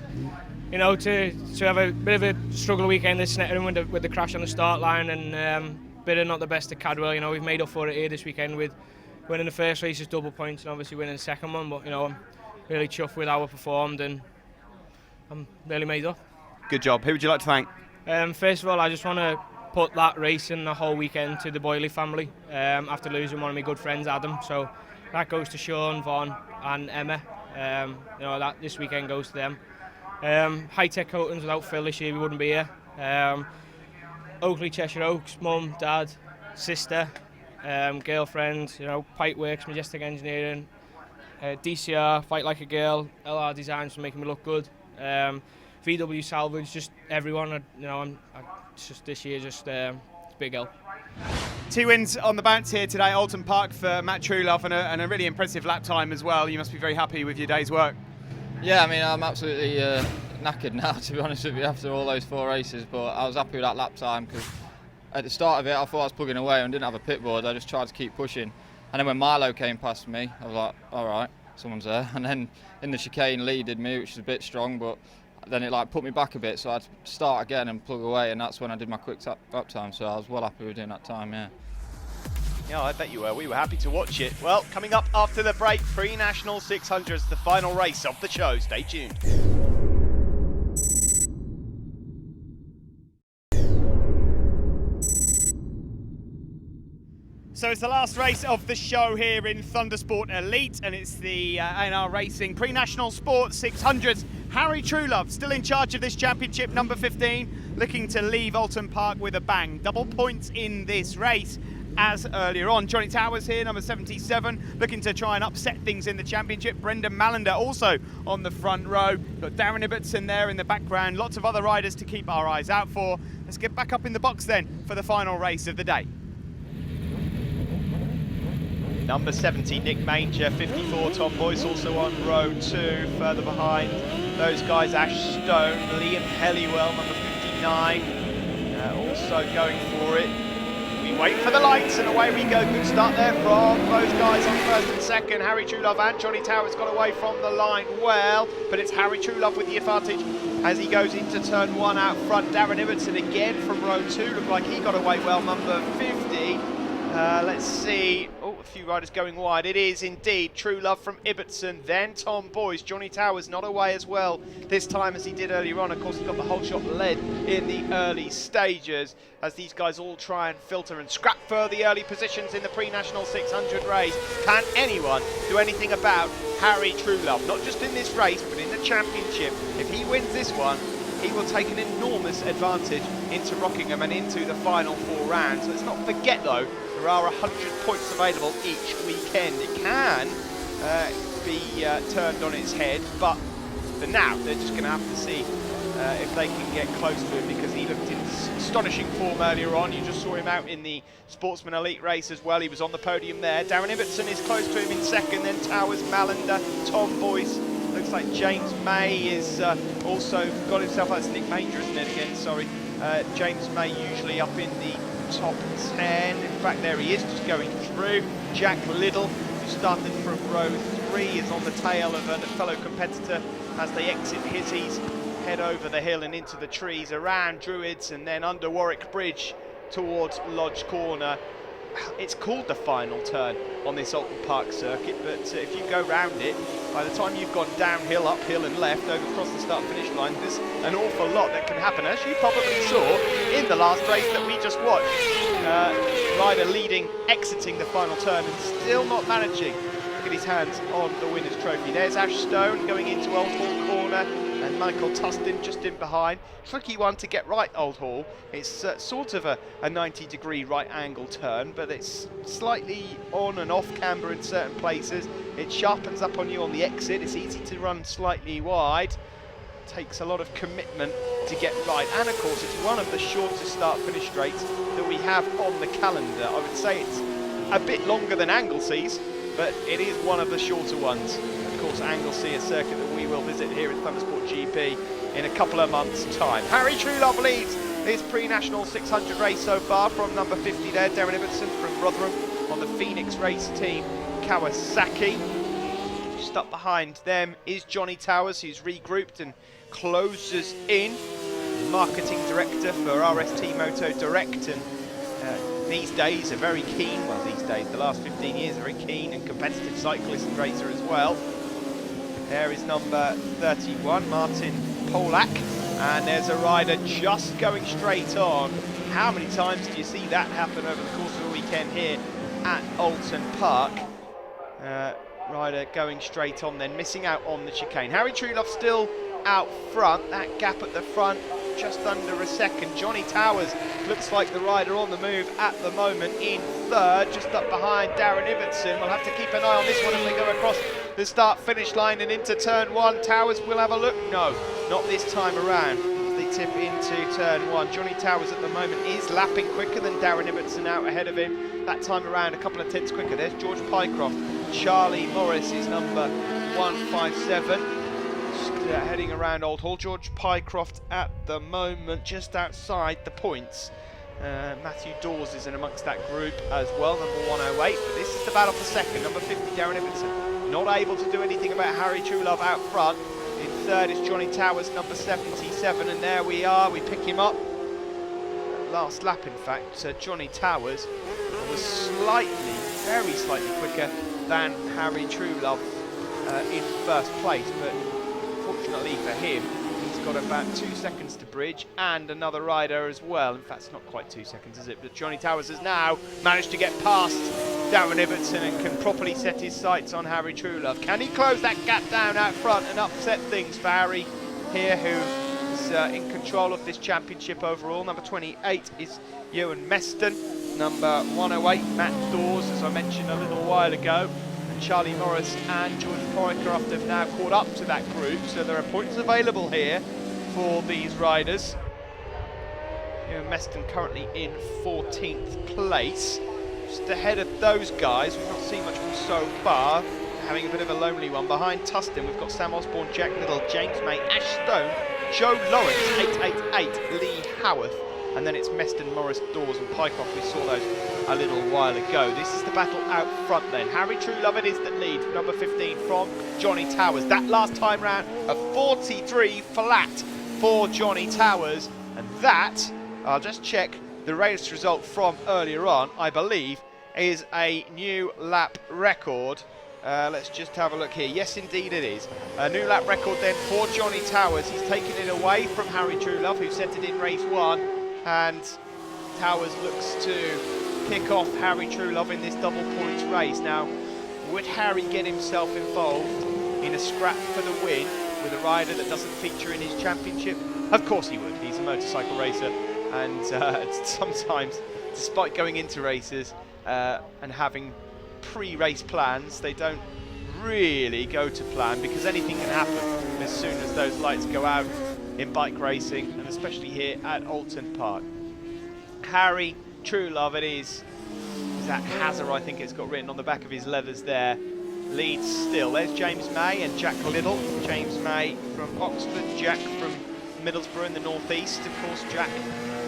you know, to have a bit of a struggle weekend this Snetterton with the crash on the start line, and bit of not the best of Cadwell. You know, we've made up for it here this weekend with winning the first race as double points and obviously winning the second one. But you know, I'm really chuffed with how we performed, and I'm really made up. Good job. Who would you like to thank? First of all, I just want to put that racing the whole weekend to the Boyley family after losing one of my good friends, Adam. So that goes to Sean, Vaughn and Emma. That this weekend goes to them. High Tech Oultons, without Phil this year we wouldn't be here. Oakley Cheshire Oaks, mum, dad, sister, girlfriend, Pipeworks, Majestic Engineering, DCR, Fight Like a Girl, LR Designs for making me look good. VW Salvage, just everyone. It's just this year, just big help. 2 wins on the bounce here today at Oulton Park for Matt Truelove, and a really impressive lap time as well. You must be very happy with your day's work. Yeah, I mean, I'm absolutely knackered now, to be honest with you, after all those 4 races, but I was happy with that lap time because at the start of it I thought I was plugging away and didn't have a pit board. I just tried to keep pushing, and then when Milo came past me I was like, alright, someone's there, and then in the chicane leaded me, which was a bit strong, but then it put me back a bit, so I had to start again and plug away, and that's when I did my quick lap time, so I was well happy with doing that time, yeah. Yeah, I bet you were. We were happy to watch it. Well, coming up after the break, pre-national 600s, the final race of the show. Stay tuned. So it's the last race of the show here in Thundersport Elite, and it's the A&R Racing Pre-National Sport 600s. Harry Truelove still in charge of this championship, number 15, looking to leave Oulton Park with a bang. Double points in this race. As earlier on, Johnny Towers here, number 77, looking to try and upset things in the championship. Brendan Malander also on the front row. Got Darren Ibbotson there in the background. Lots of other riders to keep our eyes out for. Let's get back up in the box then for the final race of the day. Number 70, Nick Manger, 54, Tom Boyce also on row 2. Further behind those guys, Ash Stone, Liam Helliwell, number 59, also going for it. We wait for the lights and away we go. Good start there from both guys on first and second. Harry Truelove and Johnny Towers got away from the line well, but it's Harry Truelove with the advantage as he goes into turn 1 out front. Darren Ibbotson again from row 2, looked like he got away well, number 50. Let's see. Oh, a few riders going wide. It is indeed Truelove from Ibbotson, then Tom Boyce. Johnny Towers not away as well this time as he did earlier on. Of course, he got the whole shot led in the early stages as these guys all try and filter and scrap for the early positions in the pre-national 600 race. Can anyone do anything about Harry Truelove? Not just in this race, but in the championship. If he wins this one, he will take an enormous advantage into Rockingham and into the final 4 rounds. Let's not forget though, there are 100 points available each weekend. It can be turned on its head, but for now they're just going to have to see if they can get close to him, because he looked in astonishing form earlier on. You just saw him out in the Sportsman Elite race as well. He was on the podium there. Darren Ibbotson is close to him in second, then Towers, Malander, Tom Boyce. Looks like James May is also got himself, that's Nick Manger, isn't it, again, sorry. James May usually up in the top 10. In fact, there he is, just going through. Jack Liddell, who started from row 3, is on the tail of a fellow competitor as they exit Hizzies, head over the hill and into the trees, around Druids and then under Warwick Bridge towards Lodge Corner. It's called the final turn on this Oulton Park circuit, but if you go round it, by the time you've gone downhill, uphill and left, over across the start-finish line, there's an awful lot that can happen, as you probably saw in the last race that we just watched. Rider leading, exiting the final turn and still not managing to get his hands on the winner's trophy. There's Ash Stone going into Old Hall Corner, and Michael Tustin just in behind. Tricky one to get right, Old Hall. It's sort of a 90-degree right angle turn, but it's slightly on and off camber in certain places. It sharpens up on you on the exit. It's easy to run slightly wide. Takes a lot of commitment to get right, and of course it's one of the shortest start-finish straights that we have on the calendar. I would say it's a bit longer than Anglesea's, but it is one of the shorter ones. Of course, Anglesea, a circuit that we will visit here in Thundersport GP in a couple of months' time. Harry Truelove leads his pre-national 600 race so far from number 50 there, Darren Ibbotson from Rotherham on the Phoenix race team Kawasaki. Just up behind them is Johnny Towers, who's regrouped and closes in. Marketing director for RST Moto Direct, and these days a very keen, well these days, the last 15 years, a very keen and competitive cyclist and racer as well. There is number 31, Martin Polak, and there's a rider just going straight on. How many times do you see that happen over the course of the weekend here at Oulton Park? Rider going straight on, then missing out on the chicane. Harry Truelove still out front. That gap at the front, just under a second. Johnny Towers looks like the rider on the move at the moment in third, just up behind Darren Ibbotson. We'll have to keep an eye on this one as they go across the start-finish line and into turn one. Towers will have a look. No, not this time around. They tip into turn one. Johnny Towers at the moment is lapping quicker than Darren Ibbotson out ahead of him. That time around, a couple of tenths quicker. There's George Pycroft. Charlie Morris is number 157. Just heading around Old Hall. George Pycroft at the moment just outside the points. Matthew Dawes is in amongst that group as well, number 108. But this is the battle for second. Number 50, Darren Ibbotson. Not able to do anything about Harry Truelove out front. In third is Johnny Towers, number 77, and there we are, we pick him up. Last lap, in fact, Johnny Towers was slightly, very slightly quicker than Harry Truelove in first place, but fortunately for him, he's got about 2 seconds to bridge, and another rider as well. In fact, it's not quite 2 seconds, is it? But Johnny Towers has now managed to get past Darren Ibbotson and can properly set his sights on Harry Truelove. Can he close that gap down out front and upset things for Harry here, who is in control of this championship overall? Number 28 is Ewan Meston. Number 108, Matt Dawes, as I mentioned a little while ago. And Charlie Morris and George Pycroft have now caught up to that group, so there are points available here for these riders. Ewan Meston currently in 14th place. Just ahead of those guys, we've not seen much from so far. Having a bit of a lonely one. Behind Tustin, we've got Sam Osborne, Jack Little, James May, Ash Stone, Joe Lawrence, 888, Lee Howarth, and then it's Meston, Morris, Dawes and Pycroft. We saw those a little while ago. This is the battle out front then. Harry Truelove it is that leads, number 15 from Johnny Towers. That last time round, a 43 flat for Johnny Towers, and that, I'll just check the race result from earlier on, I believe, is a new lap record. Let's just have a look here. Yes, indeed it is. A new lap record then for Johnny Towers. He's taken it away from Harry Truelove, who set it in race one, and Towers looks to pick off Harry Truelove in this double points race. Now, would Harry get himself involved in a scrap for the win with a rider that doesn't feature in his championship? Of course he would. He's a motorcycle racer, and sometimes, despite going into races and having pre-race plans, they don't really go to plan, because anything can happen as soon as those lights go out in bike racing, and especially here at Oulton Park. Harry Truelove it is. Zach Hazard, I think it's got written on the back of his leathers there, leads still. There's James May and Jack Little. James May from Oxford, Jack from Middlesbrough in the northeast. Of course, Jack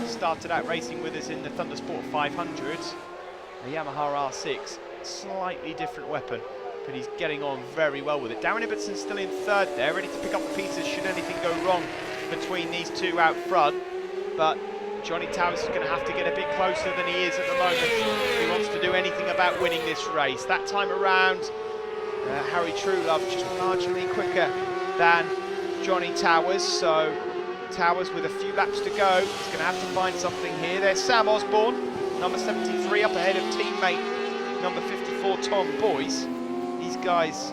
started out racing with us in the Thundersport 500, a Yamaha R6. Slightly different weapon, but he's getting on very well with it. Darren Ibbotson's still in third there, ready to pick up the pieces should anything go wrong between these two out front. But Johnny Towers is going to have to get a bit closer than he is at the moment if he wants to do anything about winning this race. That time around, Harry Truelove just marginally quicker than Johnny Towers, so Towers with a few laps to go. He's going to have to find something here. There's Sam Osborne, number 73, up ahead of teammate number 54, Tom Boyce. These guys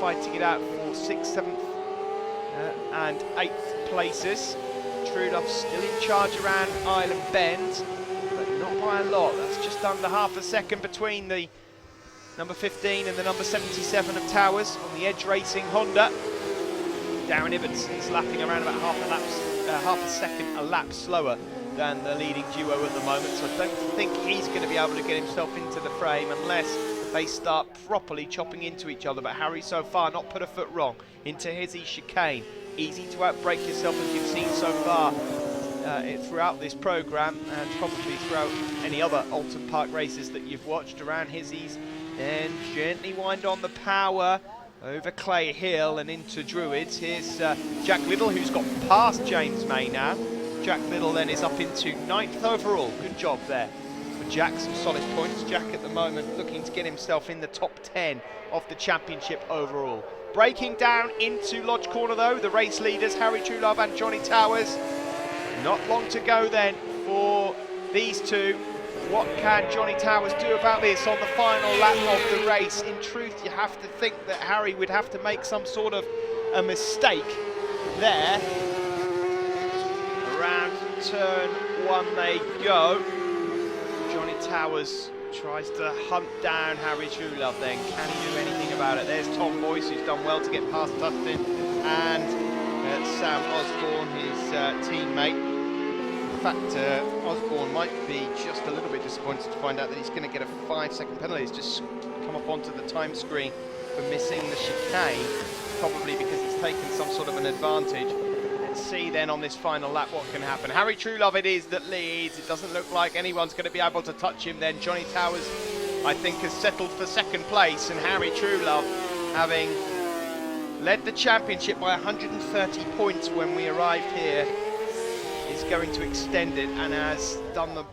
fighting it out for 6th, 7th and 8th places. Truelove's still in charge around Island Bend, but not by a lot. That's just under half a second between the number 15 and the number 77 of Towers on the Edge Racing Honda. Darren Ibbotson's lapping around about half a second a lap slower than the leading duo at the moment, so I don't think he's going to be able to get himself into the frame unless they start properly chopping into each other. But Harry so far not put a foot wrong into his chicane. Easy to outbrake yourself, as you've seen so far throughout this programme, and probably throughout any other Oulton Park races that you've watched around Hizzies. And gently wind on the power over Clay Hill and into Druids. Here's Jack Little, who's got past James May now. Jack Little then is up into 9th overall. Good job there for Jack some solid points. Jack at the moment looking to get himself in the top 10 of the championship overall. Breaking down into Lodge Corner though, the race leaders, Harry Truelove and Johnny Towers. Not long to go then for these two. What can Johnny Towers do about this on the final lap of the race? In truth, you have to think that Harry would have to make some sort of a mistake there. Around turn 1 they go. Johnny Towers tries to hunt down Harry Truelove then. Can he do anything about it? There's Tom Boyce, who's done well to get past Dustin, and Sam Osborne, his teammate. In fact, Osborne might be just a little bit disappointed to find out that he's going to get a 5-second penalty. He's just come up onto the time screen for missing the chicane, probably because he's taken some sort of an advantage. Let's see then on this final lap what can happen. Harry Truelove it is that leads. It doesn't look like anyone's going to be able to touch him then. Johnny Towers, I think, has settled for second place, and Harry Truelove, having led the championship by 130 points when we arrived here, is going to extend it and has done the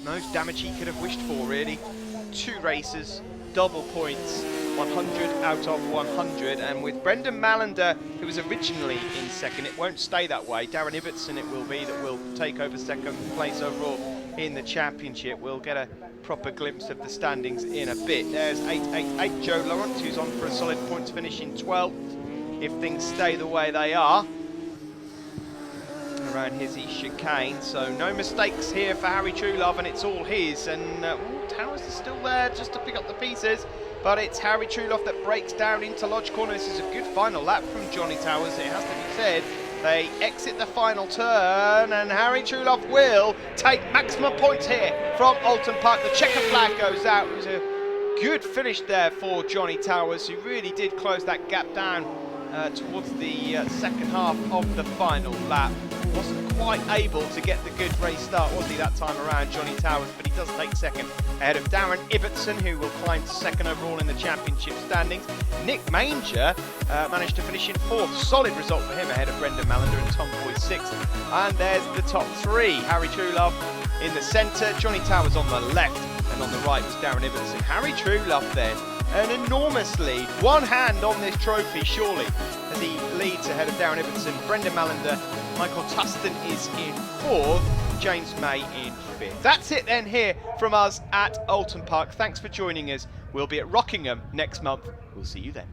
most damage he could have wished for, really. 2 races, double points, 100 out of 100, and with Brendan Mallander, who was originally in second, it won't stay that way. Darren Ibbotson it will be that will take over second place overall in the championship. We'll get a proper glimpse of the standings in a bit. There's 888 Joe Lawrence, who's on for a solid points finish in 12th, if things stay the way they are around his chicane. So no mistakes here for Harry Truelove, and it's all his. And Towers is still there just to pick up the pieces, but it's Harry Truelove that breaks down into Lodge Corner. This is a good final lap from Johnny Towers, it has to be said. They exit the final turn, and Harry Truelove will take maximum points here from Oulton Park. The checker flag goes out. It was a good finish there for Johnny Towers, who really did close that gap down towards the second half of the final lap. Wasn't quite able to get the good race start, was he, that time around, Johnny Towers, but he does take second ahead of Darren Ibbotson, who will climb to second overall in the championship standings. Nick Manger managed to finish in 4th. Solid result for him ahead of Brendan Mallander and Tom Boyce 6th. And there's the top 3. Harry Truelove in the centre, Johnny Towers on the left, and on the right was Darren Ibbotson. Harry Truelove then, an enormous lead. One hand on this trophy, surely, as he leads ahead of Darren Ibbotson. Brendan Mallander, Michael Tustin is in 4th, James May in 5th. That's it then here from us at Oulton Park. Thanks for joining us. We'll be at Rockingham next month. We'll see you then.